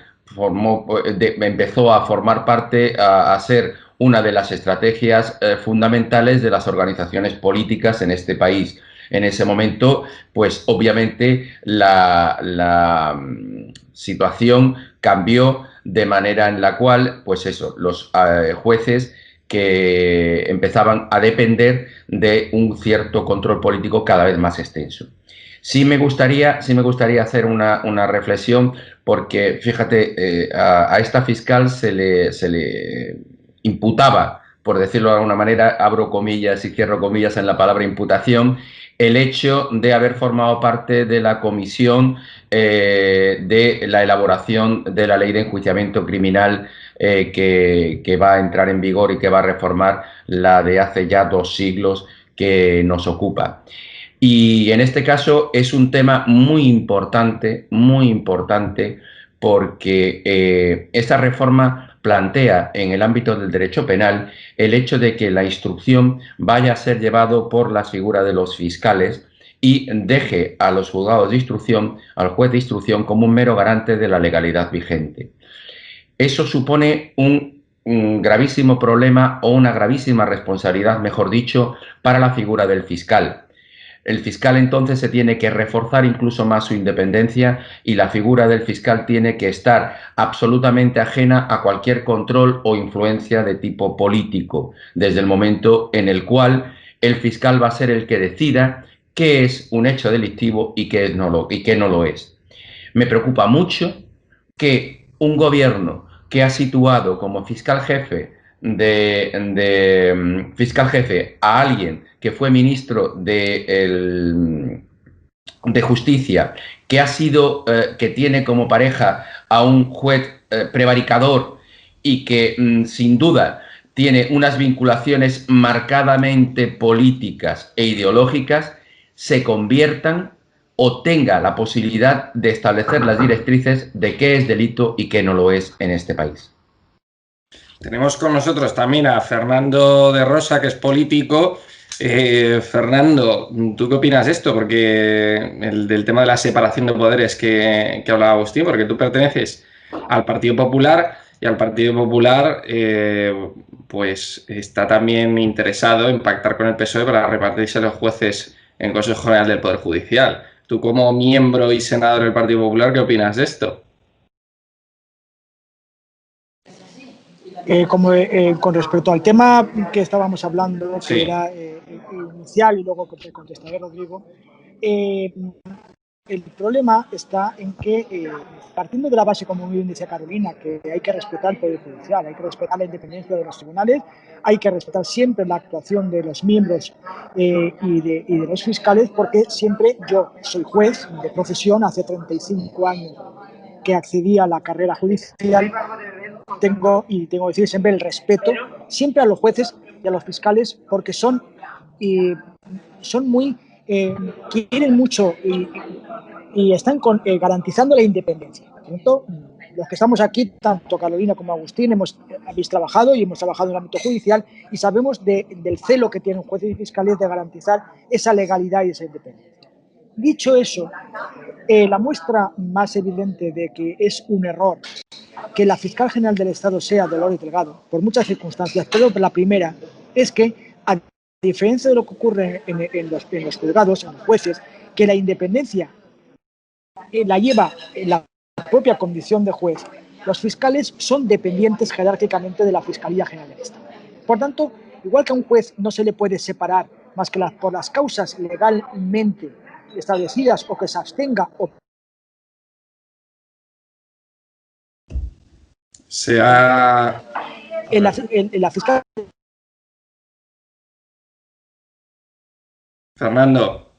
empezó a formar parte, a ser una de las estrategias fundamentales de las organizaciones políticas en este país. En ese momento, pues obviamente la situación cambió de manera en la cual, pues eso, los jueces que empezaban a depender de un cierto control político cada vez más extenso. Sí me gustaría hacer una reflexión, porque fíjate, a esta fiscal se le imputaba, por decirlo de alguna manera, abro comillas y cierro comillas en la palabra imputación, el hecho de haber formado parte de la comisión de la elaboración de la ley de enjuiciamiento criminal que va a entrar en vigor y que va a reformar la de hace ya 2 siglos que nos ocupa. Y en este caso es un tema muy importante, porque esta reforma plantea en el ámbito del derecho penal el hecho de que la instrucción vaya a ser llevado por la figura de los fiscales y deje a los juzgados de instrucción, al juez de instrucción, como un mero garante de la legalidad vigente. Eso supone un gravísimo problema, o una gravísima responsabilidad, mejor dicho, para la figura del fiscal. El fiscal entonces se tiene que reforzar incluso más su independencia, y la figura del fiscal tiene que estar absolutamente ajena a cualquier control o influencia de tipo político, desde el momento en el cual el fiscal va a ser el que decida qué es un hecho delictivo y qué no lo es. Me preocupa mucho que un gobierno que ha situado como fiscal jefe a alguien que fue ministro de Justicia, que tiene como pareja a un juez prevaricador y que sin duda tiene unas vinculaciones marcadamente políticas e ideológicas, se conviertan o tenga la posibilidad de establecer las directrices de qué es delito y qué no lo es en este país. Tenemos con nosotros también a Fernando de Rosa, que es político. Fernando, ¿tú qué opinas de esto? Porque del tema de la separación de poderes que hablaba Agustín, porque tú perteneces al Partido Popular y al Partido Popular pues está también interesado en pactar con el PSOE para repartirse los jueces en Consejo General del Poder Judicial. Tú, como miembro y senador del Partido Popular, ¿qué opinas de esto? Con respecto al tema que estábamos hablando, Sí. que era inicial, y luego que te contestaré, Rodrigo, el problema está en que, partiendo de la base, como muy bien decía Carolina, que hay que respetar el Poder Judicial, hay que respetar la independencia de los tribunales, hay que respetar siempre la actuación de los miembros y de los fiscales, porque siempre yo soy juez de profesión, hace 35 años que accedí a la carrera judicial, tengo que decir siempre el respeto, siempre a los jueces y a los fiscales, porque son muy, quieren mucho y están garantizando la independencia. Por lo tanto, los que estamos aquí, tanto Carolina como Agustín, habéis trabajado y hemos trabajado en el ámbito judicial y sabemos del celo que tienen jueces y fiscales de garantizar esa legalidad y esa independencia. Dicho eso, la muestra más evidente de que es un error que la fiscal general del Estado sea Dolores Delgado, por muchas circunstancias, pero la primera es que, a diferencia de lo que ocurre en los juzgados, en los jueces, que la independencia la lleva la propia condición de juez, los fiscales son dependientes jerárquicamente de la Fiscalía General del Estado. Por tanto, igual que a un juez no se le puede separar más que por las causas legalmente establecidas o que se abstenga o en la fiscal. Fernando,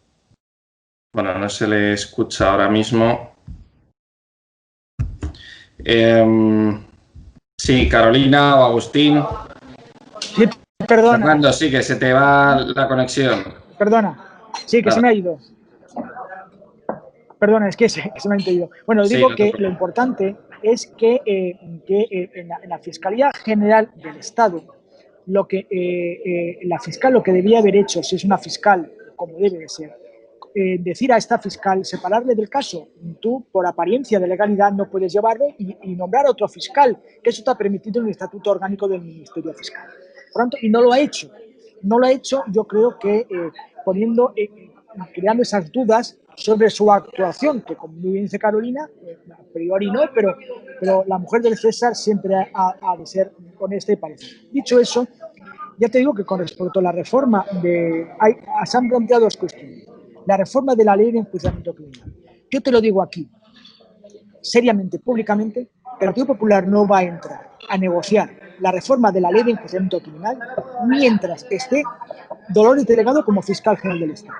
bueno, no se le escucha ahora mismo. Sí, Carolina o Agustín. Sí, perdona. Fernando, sí, que se te va la conexión. Perdona, sí, que se me ha ido. Perdona, es que se me ha ido. Bueno, digo que lo importante es que en la Fiscalía General del Estado, la fiscal lo que debía haber hecho, si es una fiscal como debe de ser, decir a esta fiscal, separarle del caso. Tú, por apariencia de legalidad, no puedes llevarlo y nombrar a otro fiscal, que eso está permitido en el Estatuto Orgánico del Ministerio Fiscal. Por tanto, y no lo ha hecho. No lo ha hecho, yo creo que creando esas dudas sobre su actuación, que como muy bien dice Carolina, a priori no, pero la mujer del César siempre ha de ser honesta y parecida. Dicho eso, ya te digo que con respecto a la reforma se han planteado dos cuestiones. La reforma de la ley de enjuiciamiento criminal. Yo te lo digo aquí, seriamente, públicamente, el Partido Popular no va a entrar a negociar la reforma de la ley de enjuiciamiento criminal mientras esté Dolores Delgado como fiscal general del Estado.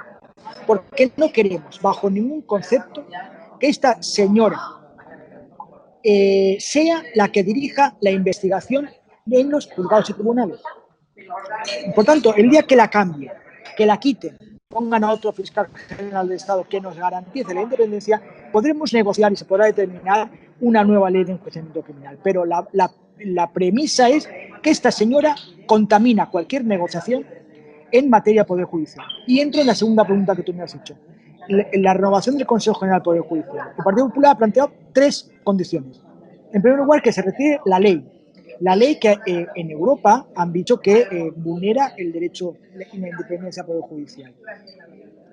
Porque no queremos, bajo ningún concepto, que esta señora sea la que dirija la investigación en los juzgados y tribunales. Por tanto, el día que la cambien, que la quiten, pongan a otro fiscal general del Estado que nos garantice la independencia, podremos negociar y se podrá determinar una nueva ley de enjuiciamiento criminal. Pero la premisa es que esta señora contamina cualquier negociación en materia de Poder Judicial. Y entro en la segunda pregunta que tú me has hecho. La renovación del Consejo General del Poder Judicial. El Partido Popular ha planteado tres condiciones. En primer lugar, que se retire la ley. La ley que en Europa han dicho que vulnera el derecho y la independencia del Poder Judicial.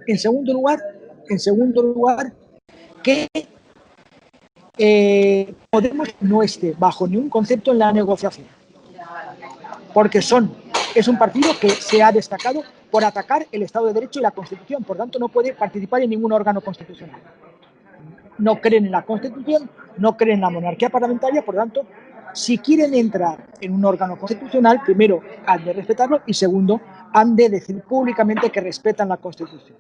En segundo lugar, que Podemos no esté bajo ningún concepto en la negociación. Porque es un partido que se ha destacado por atacar el Estado de Derecho y la Constitución. Por tanto, no puede participar en ningún órgano constitucional. No creen en la Constitución, no creen en la monarquía parlamentaria. Por tanto, si quieren entrar en un órgano constitucional, primero han de respetarlo y segundo, han de decir públicamente que respetan la Constitución.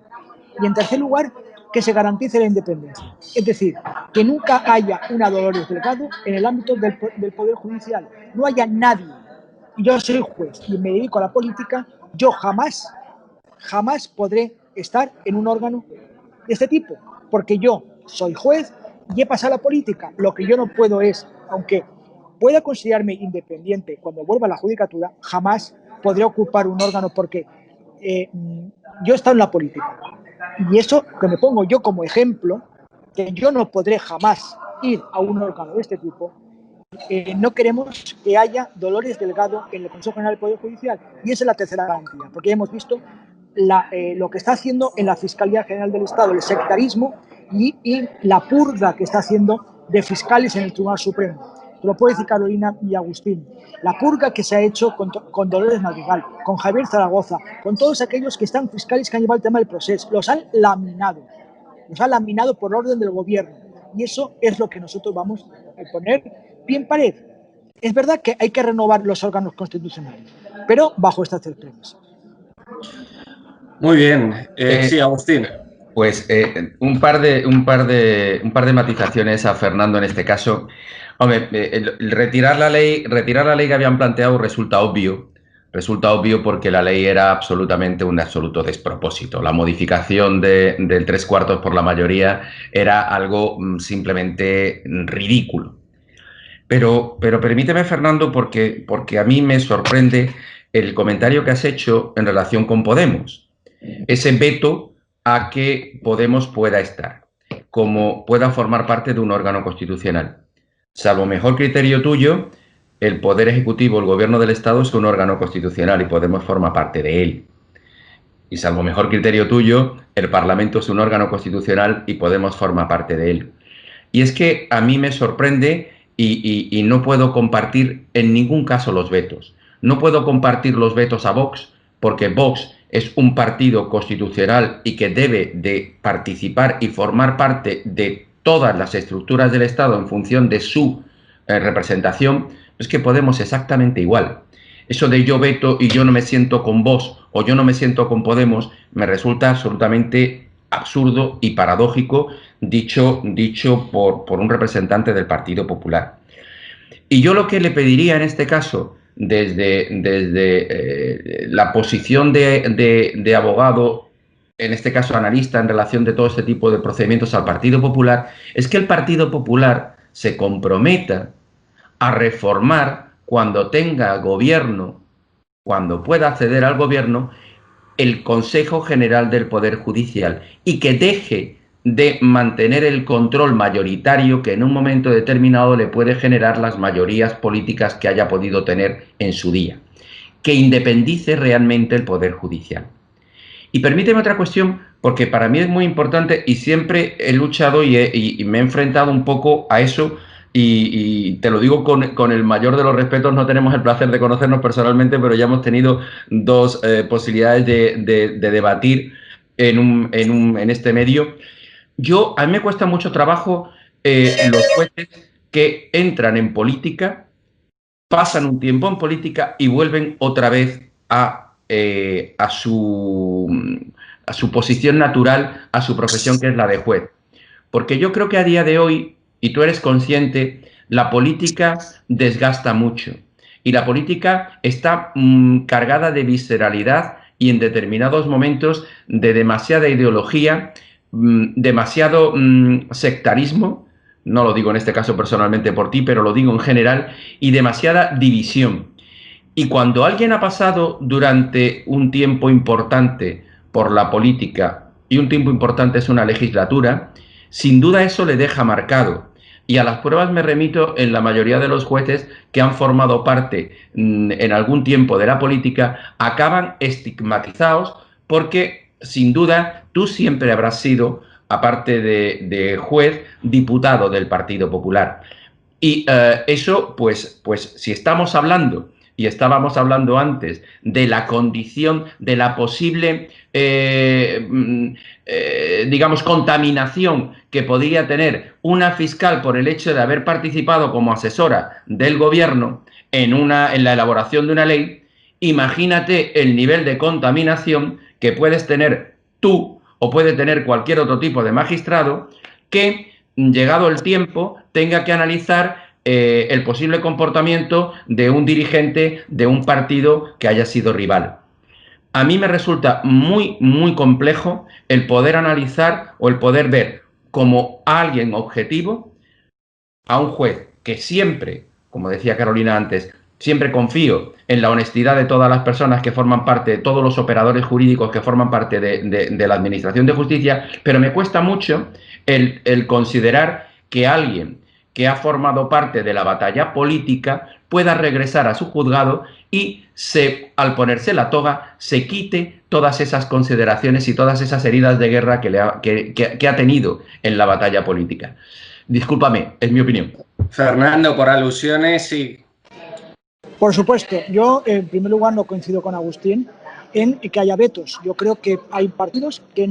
Y en tercer lugar, que se garantice la independencia. Es decir, que nunca haya una Dolores Delgado en el ámbito del Poder Judicial. No haya nadie. Y yo soy juez y me dedico a la política, yo jamás podré estar en un órgano de este tipo, porque yo soy juez y he pasado a la política. Lo que yo no puedo es, aunque pueda considerarme independiente cuando vuelva a la judicatura, jamás podré ocupar un órgano porque yo he estado en la política. Y eso que me pongo yo como ejemplo, que yo no podré jamás ir a un órgano de este tipo, no queremos que haya Dolores Delgado en el Consejo General del Poder Judicial. Y esa es la tercera garantía, porque ya hemos visto lo que está haciendo en la Fiscalía General del Estado, el sectarismo y la purga que está haciendo de fiscales en el Tribunal Supremo. Te lo puede decir Carolina y Agustín. La purga que se ha hecho con Dolores Madrigal, con Javier Zaragoza, con todos aquellos que están fiscales que han llevado el tema del proceso, los han laminado por orden del gobierno. Y eso es lo que nosotros vamos a poner pie en pared. Es verdad que hay que renovar los órganos constitucionales, pero bajo estas tres premisas. Muy bien. Sí, Agustín. Pues un par de matizaciones a Fernando en este caso. Hombre, retirar la ley que habían planteado resulta obvio porque la ley era absolutamente un absoluto despropósito. La modificación del 3/4 por la mayoría era algo simplemente ridículo. Pero permíteme, Fernando, porque a mí me sorprende el comentario que has hecho en relación con Podemos. Ese veto a que Podemos pueda estar, como pueda formar parte de un órgano constitucional. Salvo mejor criterio tuyo, el Poder Ejecutivo, el Gobierno del Estado es un órgano constitucional y Podemos forma parte de él. Y salvo mejor criterio tuyo, el Parlamento es un órgano constitucional y Podemos forma parte de él. Y es que a mí me sorprende y no puedo compartir en ningún caso los vetos. No puedo compartir los vetos a Vox porque Vox es un partido constitucional y que debe de participar y formar parte de todas las estructuras del Estado en función de su representación. Es que Podemos exactamente igual. Eso de yo veto y yo no me siento con Vox o yo no me siento con Podemos me resulta absolutamente absurdo y paradójico, dicho por un representante del Partido Popular. Y yo lo que le pediría en este caso, desde la posición de abogado, en este caso analista en relación de todo este tipo de procedimientos al Partido Popular, es que el Partido Popular se comprometa a reformar cuando tenga gobierno, cuando pueda acceder al gobierno, el Consejo General del Poder Judicial y que deje de mantener el control mayoritario que en un momento determinado le puede generar las mayorías políticas que haya podido tener en su día, que independice realmente el Poder Judicial. Y permíteme otra cuestión, porque para mí es muy importante y siempre he luchado y me he enfrentado un poco a eso y te lo digo con el mayor de los respetos, no tenemos el placer de conocernos personalmente, pero ya hemos tenido dos posibilidades de debatir en este medio. A mí me cuesta mucho trabajo los jueces que entran en política, pasan un tiempo en política y vuelven otra vez a su posición natural, a su profesión, que es la de juez. Porque yo creo que a día de hoy, y tú eres consciente, la política desgasta mucho. Y la política está cargada de visceralidad y en determinados momentos de demasiada ideología, demasiado sectarismo, no lo digo en este caso personalmente por ti, pero lo digo en general, y demasiada división. Y cuando alguien ha pasado durante un tiempo importante por la política, y un tiempo importante es una legislatura, sin duda eso le deja marcado. Y a las pruebas me remito en la mayoría de los jueces que han formado parte en algún tiempo de la política, acaban estigmatizados porque, sin duda, tú siempre habrás sido, aparte de juez, diputado del Partido Popular. Y eso, pues si estamos hablando, y estábamos hablando antes, de la condición, de la posible, digamos, contaminación que podría tener una fiscal por el hecho de haber participado como asesora del gobierno en la elaboración de una ley, imagínate el nivel de contaminación que puedes tener tú o puede tener cualquier otro tipo de magistrado que, llegado el tiempo, tenga que analizar el posible comportamiento de un dirigente de un partido que haya sido rival. A mí me resulta muy, muy complejo el poder analizar o el poder ver como a alguien objetivo, a un juez que siempre, como decía Carolina antes, siempre confío en la honestidad de todas las personas que forman parte, de todos los operadores jurídicos que forman parte de la Administración de Justicia, pero me cuesta mucho el considerar que alguien que ha formado parte de la batalla política pueda regresar a su juzgado y al ponerse la toga se quite todas esas consideraciones y todas esas heridas de guerra que ha tenido en la batalla política. Discúlpame, es mi opinión. Fernando, por alusiones, sí. Por supuesto, yo en primer lugar no coincido con Agustín en que haya vetos. Yo creo que hay partidos que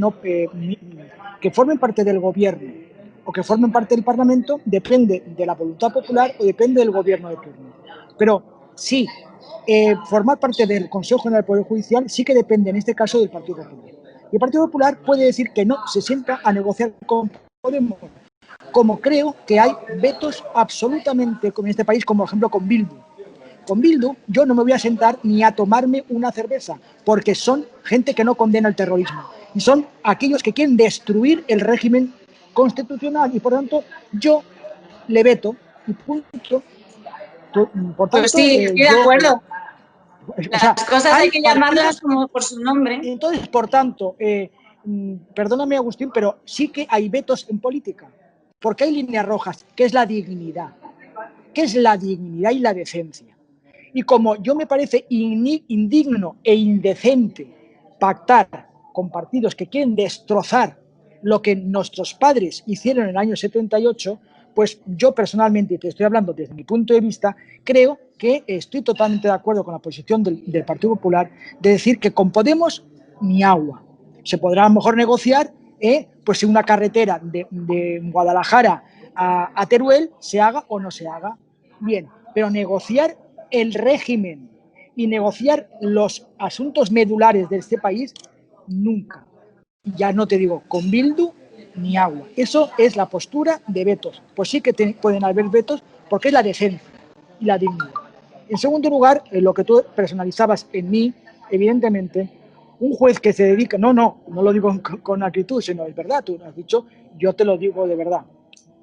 formen parte del gobierno o que formen parte del Parlamento, depende de la voluntad popular o depende del gobierno de turno. Pero sí, formar parte del Consejo General del Poder Judicial sí que depende en este caso del Partido Popular. Y el Partido Popular puede decir que no se sienta a negociar con Podemos, como creo que hay vetos absolutamente en este país, como por ejemplo con Bildu. Con Bildu yo no me voy a sentar ni a tomarme una cerveza, porque son gente que no condena el terrorismo y son aquellos que quieren destruir el régimen constitucional y por tanto yo le veto y punto. Por tanto, pues sí, estoy de acuerdo. Las cosas hay que llamarlas como por su nombre. Entonces, por tanto, perdóname Agustín, pero sí que hay vetos en política, porque hay líneas rojas, que es la dignidad, y la decencia. Y como yo me parece indigno e indecente pactar con partidos que quieren destrozar lo que nuestros padres hicieron en el año 78, pues yo personalmente, y te estoy hablando desde mi punto de vista, creo que estoy totalmente de acuerdo con la posición del Partido Popular de decir que con Podemos ni agua. Se podrá a lo mejor negociar pues si una carretera de Guadalajara a Teruel se haga o no se haga. Bien, pero negociar el régimen y negociar los asuntos medulares de este país, nunca. Ya no te digo con Bildu ni agua. Eso es la postura de vetos. Pues sí que pueden haber vetos porque es la decencia y la dignidad. En segundo lugar, lo que tú personalizabas en mí, evidentemente, un juez que se dedica... No lo digo con acritud, sino es verdad, tú lo has dicho, yo te lo digo de verdad.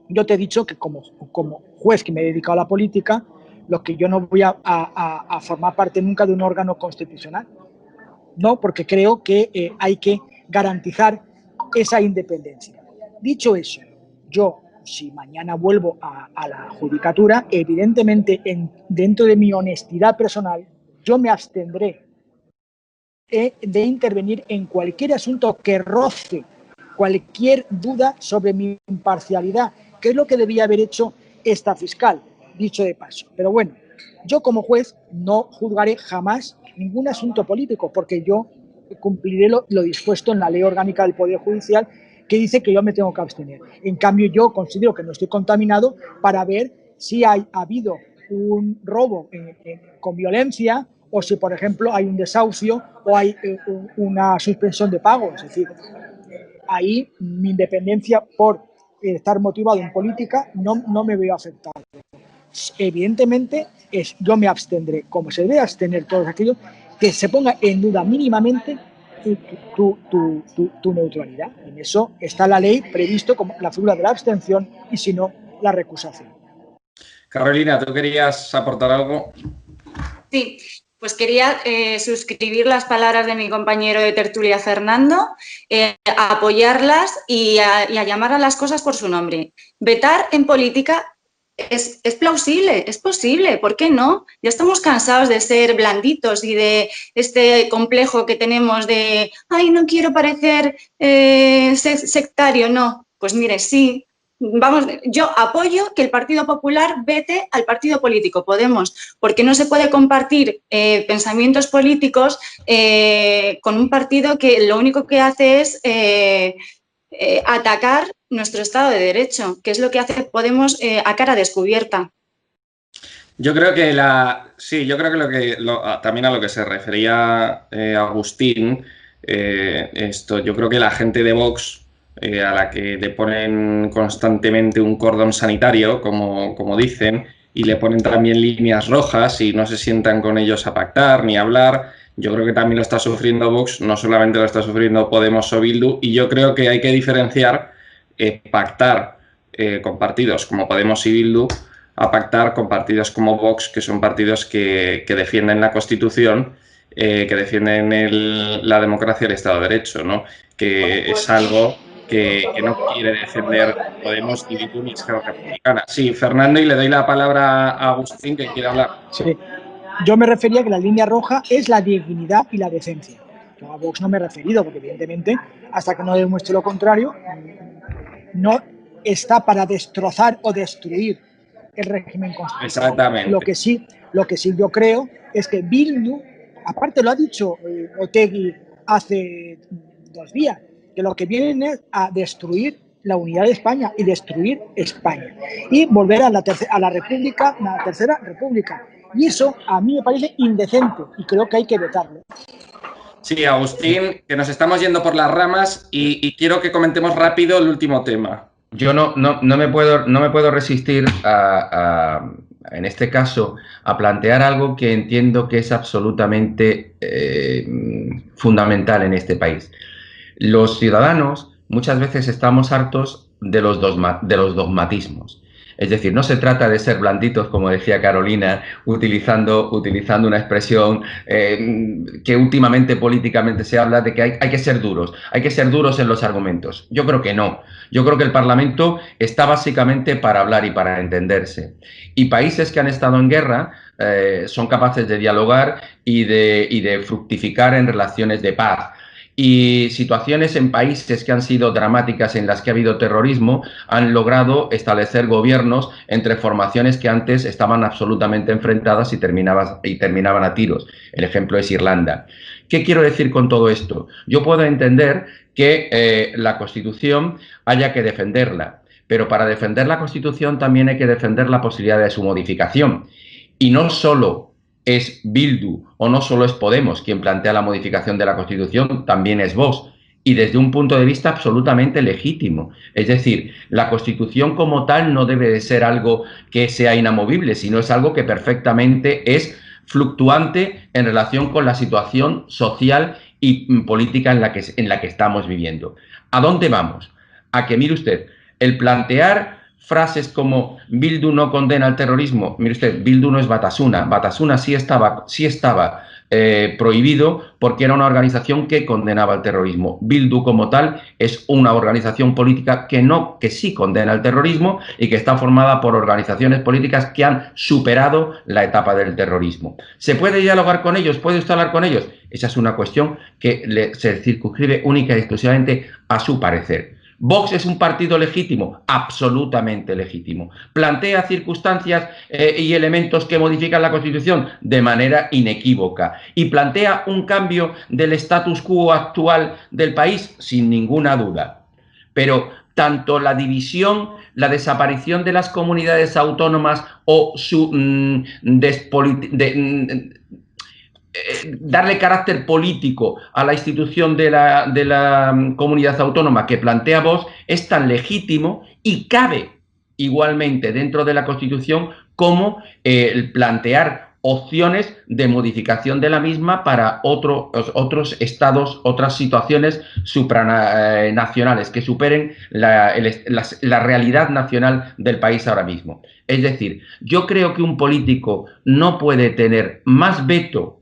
Yo te he dicho que como juez que me he dedicado a la política, lo que yo no voy a formar parte nunca de un órgano constitucional. No, porque creo que hay que garantizar esa independencia. Dicho eso, yo, si mañana vuelvo a la judicatura, evidentemente, dentro de mi honestidad personal, yo me abstendré de intervenir en cualquier asunto que roce cualquier duda sobre mi imparcialidad, que es lo que debía haber hecho esta fiscal, dicho de paso. Pero bueno, yo como juez no juzgaré jamás ningún asunto político, porque yo cumpliré lo dispuesto en la Ley Orgánica del Poder Judicial, que dice que yo me tengo que abstener. En cambio, yo considero que no estoy contaminado para ver si ha habido un robo con violencia o si, por ejemplo, hay un desahucio o hay una suspensión de pago. Es decir, ahí mi independencia por estar motivado en política no me veo afectado. Evidentemente, yo me abstendré, como se debe abstener todos aquellos que se ponga en duda mínimamente tu neutralidad. En eso está la ley previsto como la figura de la abstención y si no, la recusación. Carolina, ¿tú querías aportar algo? Sí, pues quería suscribir las palabras de mi compañero de tertulia Fernando, apoyarlas y a llamar a las cosas por su nombre. Vetar en política es plausible, es posible, ¿por qué no? Ya estamos cansados de ser blanditos y de este complejo que tenemos de ¡ay, no quiero parecer sectario! No, pues mire, sí. Vamos, yo apoyo que el Partido Popular vete al partido político Podemos, porque no se puede compartir pensamientos políticos con un partido que lo único que hace es atacar nuestro Estado de Derecho, que es lo que hace Podemos a cara descubierta. Yo creo que también a lo que se refería Agustín, yo creo que la gente de Vox, a la que le ponen constantemente un cordón sanitario, como dicen, y le ponen también líneas rojas y no se sientan con ellos a pactar ni a hablar, yo creo que también lo está sufriendo Vox, no solamente lo está sufriendo Podemos o Bildu, y yo creo que hay que diferenciar pactar con partidos como Podemos y Bildu a pactar con partidos como Vox, que son partidos que defienden la Constitución, que defienden la democracia y el Estado de Derecho, ¿no? Que es algo que no quiere defender Podemos ni Bildu ni Esquerra Republicana. Sí, Fernando, y le doy la palabra a Agustín, que quiere hablar. Sí. Yo me refería que la línea roja es la dignidad y la decencia. Yo a Vox no me he referido, porque evidentemente, hasta que no demuestre lo contrario, no está para destrozar o destruir el régimen constitucional. Exactamente. Lo que sí yo creo es que Bildu, aparte lo ha dicho Otegi hace 2 días, que lo que vienen es a destruir la unidad de España y destruir España y volver a la tercera república. Y eso a mí me parece indecente y creo que hay que vetarlo. Sí, Agustín, que nos estamos yendo por las ramas y quiero que comentemos rápido el último tema. Yo no me puedo resistir en este caso a plantear algo que entiendo que es absolutamente fundamental en este país. Los ciudadanos muchas veces estamos hartos de los dogmatismos. Es decir, no se trata de ser blanditos, como decía Carolina, utilizando una expresión que últimamente políticamente se habla de que hay que ser duros en los argumentos. Yo creo que no. Yo creo que el Parlamento está básicamente para hablar y para entenderse. Y países que han estado en guerra son capaces de dialogar y de fructificar en relaciones de paz. Y situaciones en países que han sido dramáticas, en las que ha habido terrorismo, han logrado establecer gobiernos entre formaciones que antes estaban absolutamente enfrentadas y terminaban a tiros. El ejemplo es Irlanda. ¿Qué quiero decir con todo esto? Yo puedo entender que la Constitución haya que defenderla, pero para defender la Constitución también hay que defender la posibilidad de su modificación. Y no solo es Bildu o no solo es Podemos quien plantea la modificación de la Constitución, también es Vox, y desde un punto de vista absolutamente legítimo. Es decir, la Constitución como tal no debe de ser algo que sea inamovible, sino es algo que perfectamente es fluctuante en relación con la situación social y política en la que estamos viviendo. ¿A dónde vamos? A que, mire usted, el plantear frases como Bildu no condena el terrorismo. Mire usted, Bildu no es Batasuna. Batasuna sí estaba prohibido porque era una organización que condenaba el terrorismo. Bildu como tal es una organización política que sí condena el terrorismo y que está formada por organizaciones políticas que han superado la etapa del terrorismo. ¿Se puede dialogar con ellos? ¿Puede usted hablar con ellos? Esa es una cuestión que se circunscribe única y exclusivamente a su parecer. ¿Vox es un partido legítimo? Absolutamente legítimo. ¿Plantea circunstancias y elementos que modifican la Constitución? De manera inequívoca. ¿Y plantea un cambio del status quo actual del país? Sin ninguna duda. Pero tanto la división, la desaparición de las comunidades autónomas o su darle carácter político a la institución de la comunidad autónoma que plantea Vox es tan legítimo y cabe igualmente dentro de la Constitución como el plantear opciones de modificación de la misma para otros estados, otras situaciones supranacionales que superen la realidad nacional del país ahora mismo. Es decir, yo creo que un político no puede tener más veto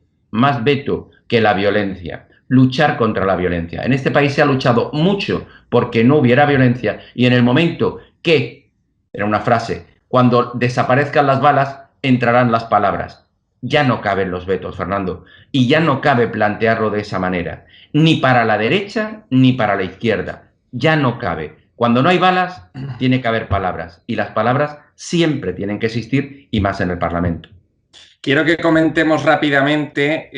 que la violencia, luchar contra la violencia. En este país se ha luchado mucho porque no hubiera violencia y en el momento que, era una frase, cuando desaparezcan las balas, entrarán las palabras. Ya no caben los vetos, Fernando, y ya no cabe plantearlo de esa manera, ni para la derecha ni para la izquierda. Ya no cabe. Cuando no hay balas, tiene que haber palabras, y las palabras siempre tienen que existir, y más en el Parlamento. Quiero que comentemos rápidamente,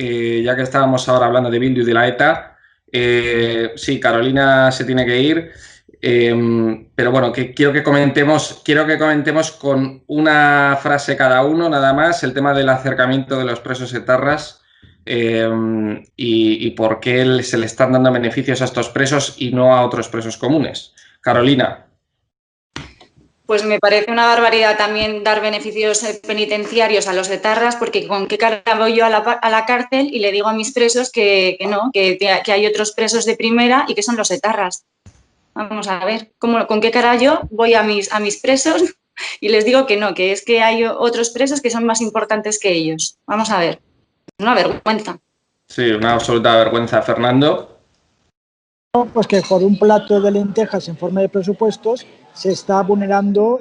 ya que estábamos ahora hablando de Bildu y de la ETA. Sí, Carolina se tiene que ir, pero bueno, quiero que comentemos con una frase cada uno, nada más, el tema del acercamiento de los presos etarras y por qué se le están dando beneficios a estos presos y no a otros presos comunes. Carolina. Pues me parece una barbaridad también dar beneficios penitenciarios a los etarras, porque con qué cara voy yo a la cárcel y le digo a mis presos que no, que hay otros presos de primera y que son los etarras. Vamos a ver, ¿con qué cara yo voy a mis presos y les digo que no, que es que hay otros presos que son más importantes que ellos? Vamos a ver, una vergüenza. Sí, una absoluta vergüenza, Fernando. pues que por un plato de lentejas en forma de presupuestos se está vulnerando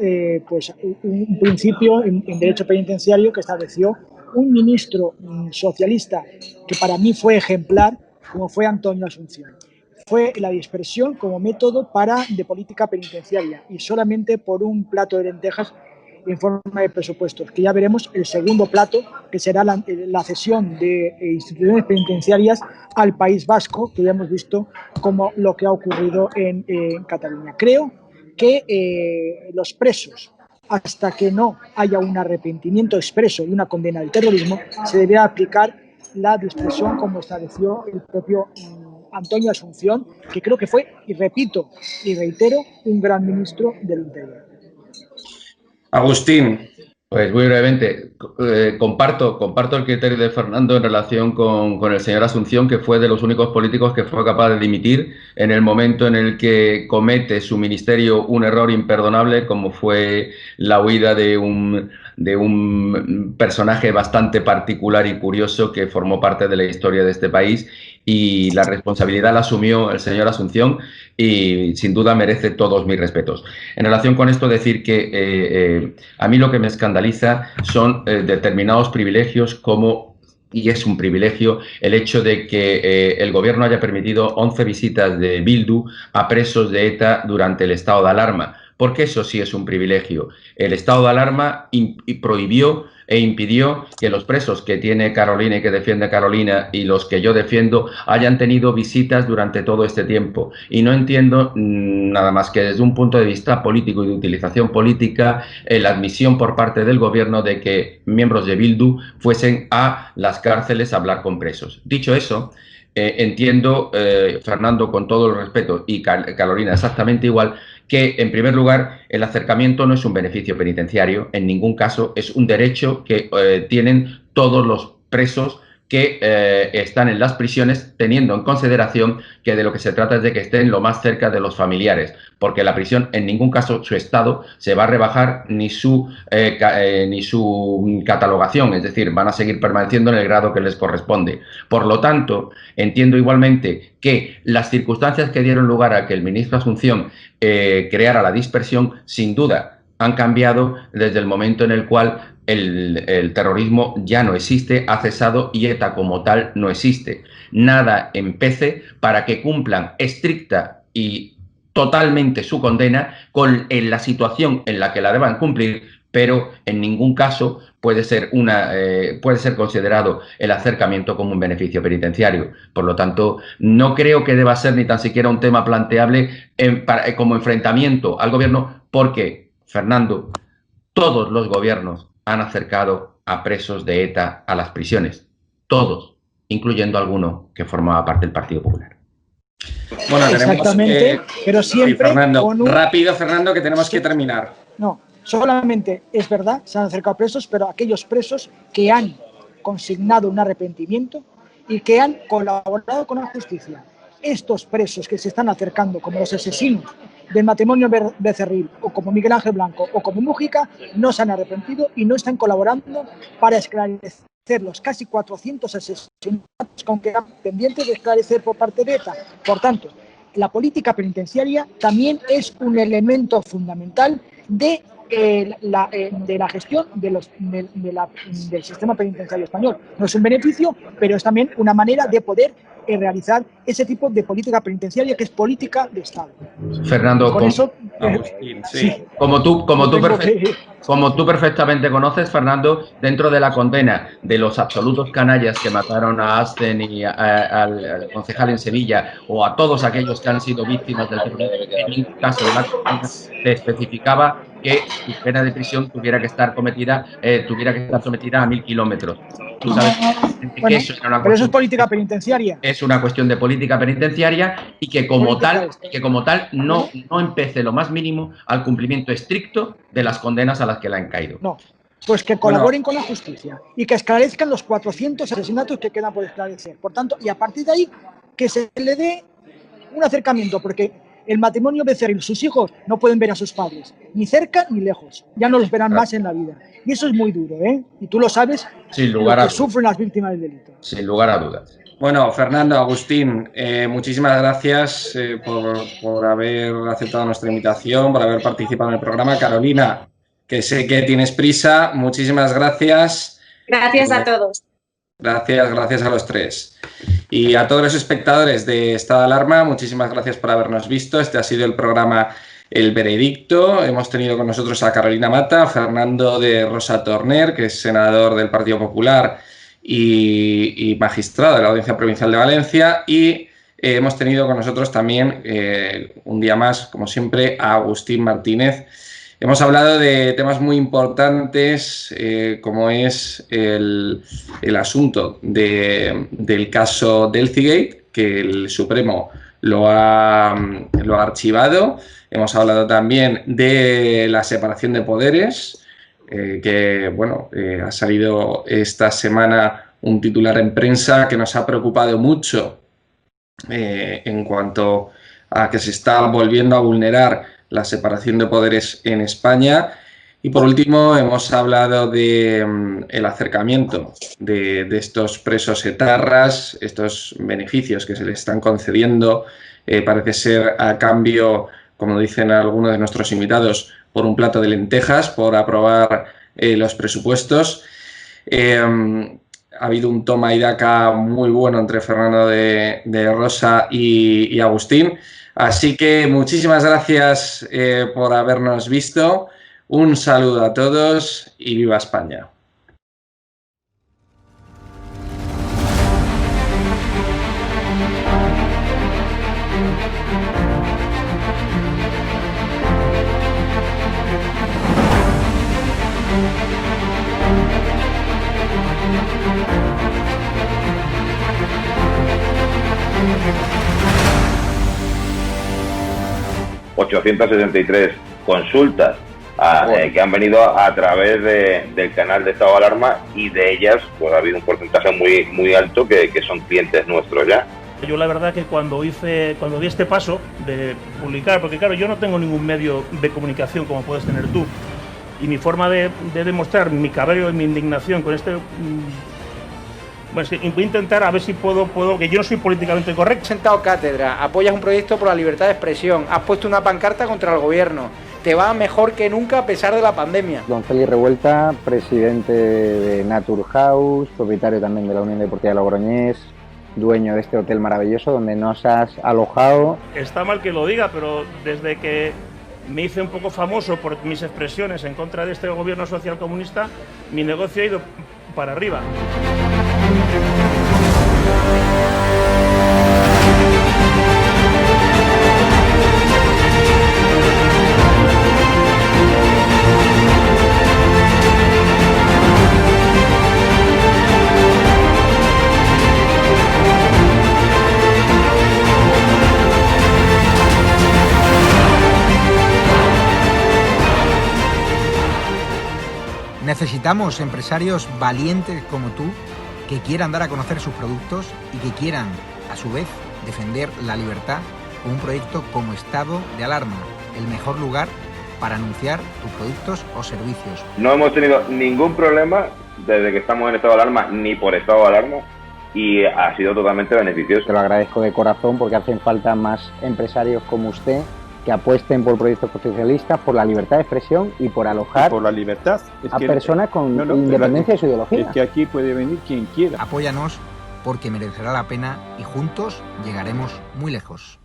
pues un principio en derecho penitenciario que estableció un ministro socialista que para mí fue ejemplar, como fue Antonio Asunción. Fue la dispersión como método de política penitenciaria y solamente por un plato de lentejas en forma de presupuestos, que ya veremos el segundo plato, que será la cesión de instituciones penitenciarias al País Vasco, que ya hemos visto como lo que ha ocurrido en Cataluña. Creo que los presos, hasta que no haya un arrepentimiento expreso y una condena del terrorismo, se deberá aplicar la dispersión como estableció el propio Antonio Asunción, que creo que fue, y repito y reitero, un gran ministro del Interior. Agustín. Pues muy brevemente, comparto el criterio de Fernando en relación con el señor Asunción, que fue de los únicos políticos que fue capaz de dimitir en el momento en el que comete su ministerio un error imperdonable, como fue la huida de un personaje bastante particular y curioso que formó parte de la historia de este país, y la responsabilidad la asumió el señor Asunción y sin duda merece todos mis respetos. En relación con esto, decir que a mí lo que me escandaliza son determinados privilegios como, y es un privilegio, el hecho de que el gobierno haya permitido 11 visitas de Bildu a presos de ETA durante el estado de alarma, porque eso sí es un privilegio. El estado de alarma prohibió e impidió que los presos que tiene Carolina y que defiende Carolina y los que yo defiendo hayan tenido visitas durante todo este tiempo. Y no entiendo nada más que desde un punto de vista político y de utilización política la admisión por parte del gobierno de que miembros de Bildu fuesen a las cárceles a hablar con presos. Dicho eso, entiendo, Fernando, con todo el respeto, y Carolina exactamente igual, que en primer lugar el acercamiento no es un beneficio penitenciario, en ningún caso es un derecho que tienen todos los presos que están en las prisiones, teniendo en consideración que de lo que se trata es de que estén lo más cerca de los familiares, porque la prisión en ningún caso su estado se va a rebajar ni su catalogación, es decir, van a seguir permaneciendo en el grado que les corresponde. Por lo tanto, entiendo igualmente que las circunstancias que dieron lugar a que el ministro Asunción creara la dispersión, sin duda, han cambiado desde el momento en el cual el terrorismo ya no existe, ha cesado y ETA como tal no existe. Nada empece para que cumplan estricta y totalmente su condena en la situación en la que la deban cumplir, pero en ningún caso puede ser considerado el acercamiento como un beneficio penitenciario. Por lo tanto, no creo que deba ser ni tan siquiera un tema planteable como enfrentamiento al gobierno, porque, Fernando, todos los gobiernos han acercado a presos de ETA a las prisiones. Todos, incluyendo alguno que formaba parte del Partido Popular. Bueno, exactamente, pero siempre... Sí, Fernando, rápido, Fernando, que tenemos que terminar. No, solamente es verdad, se han acercado presos, pero aquellos presos que han consignado un arrepentimiento y que han colaborado con la justicia. Estos presos que se están acercando, como los asesinos del matrimonio Becerril, o como Miguel Ángel Blanco, o como Mújica, no se han arrepentido y no están colaborando para esclarecer los casi 400 asesinatos que quedan pendientes de esclarecer por parte de ETA. Por tanto, la política penitenciaria también es un elemento fundamental de la gestión del sistema penitenciario español. No es un beneficio, pero es también una manera de poder realizar ese tipo de política penitenciaria que es política de Estado. Fernando, Agustín, sí. Como tú perfectamente conoces, Fernando, dentro de la condena de los absolutos canallas que mataron a Asten y al concejal en Sevilla, o a todos aquellos que han sido víctimas del terrorismo, en ningún caso de la condena se especificaba que su pena de prisión tuviera que estar sometida a 1000 kilómetros. Tú sabes que eso era una pero eso es política penitenciaria. Es una cuestión de política penitenciaria y que como tal no empece lo más mínimo al cumplimiento estricto de las condenas a las que le han caído. No, pues que colaboren con la justicia y que esclarezcan los 400 asesinatos que quedan por esclarecer. Por tanto, y a partir de ahí, que se le dé un acercamiento, porque el matrimonio Becerril, sus hijos no pueden ver a sus padres, ni cerca ni lejos. Ya no los verán más en la vida. Y eso es muy duro, ¿eh? Y tú lo sabes, sin lugar a lo que sufren las víctimas del delito. Sin lugar a dudas. Bueno, Fernando, Agustín, muchísimas gracias por haber aceptado nuestra invitación, por haber participado en el programa. Carolina, que sé que tienes prisa, muchísimas gracias. Gracias a todos. Gracias a los tres. Y a todos los espectadores de Estado de Alarma, muchísimas gracias por habernos visto. Este ha sido el programa El Veredicto. Hemos tenido con nosotros a Carolina Mata, a Fernando de Rosa Torner, que es senador del Partido Popular y magistrado de la Audiencia Provincial de Valencia, y hemos tenido con nosotros también, un día más, como siempre, a Agustín Martínez. Hemos hablado de temas muy importantes, como es el asunto del caso Delcigate, que el Supremo lo ha archivado. Hemos hablado también de la separación de poderes, que bueno, ha salido esta semana un titular en prensa que nos ha preocupado mucho en cuanto a que se está volviendo a vulnerar la separación de poderes en España. Y por último hemos hablado de el acercamiento de estos presos etarras, estos beneficios que se les están concediendo, parece ser a cambio, como dicen algunos de nuestros invitados, por un plato de lentejas, por aprobar los presupuestos. Ha habido un toma y daca muy bueno entre Fernando de Rosa y Agustín. Así que muchísimas gracias por habernos visto. Un saludo a todos y viva España. ...863 consultas que han venido a través del canal de Estado de Alarma, y de ellas pues ha habido un porcentaje muy alto que son clientes nuestros ya. Yo la verdad que cuando di este paso de publicar, porque claro, yo no tengo ningún medio de comunicación como puedes tener tú, y mi forma de demostrar mi cabello y mi indignación con este... Pues voy a intentar a ver si puedo, que yo no soy políticamente correcto. Has sentado cátedra, apoyas un proyecto por la libertad de expresión, has puesto una pancarta contra el gobierno, te va mejor que nunca a pesar de la pandemia. Don Félix Revuelta, presidente de Naturhaus, propietario también de la Unión Deportiva de Logroñés, dueño de este hotel maravilloso donde nos has alojado. Está mal que lo diga, pero desde que me hice un poco famoso por mis expresiones en contra de este gobierno socialcomunista, mi negocio ha ido para arriba. Necesitamos empresarios valientes como tú, que quieran dar a conocer sus productos y que quieran, a su vez, defender la libertad con un proyecto como Estado de Alarma, el mejor lugar para anunciar tus productos o servicios. No hemos tenido ningún problema desde que estamos en estado de alarma, ni por estado de alarma, y ha sido totalmente beneficioso. Te lo agradezco de corazón, porque hacen falta más empresarios como usted que apuesten por proyectos socialistas, por la libertad de expresión y por alojar por la libertad. A personas con independencia de su ideología. Es que aquí puede venir quien quiera. Apóyanos porque merecerá la pena y juntos llegaremos muy lejos.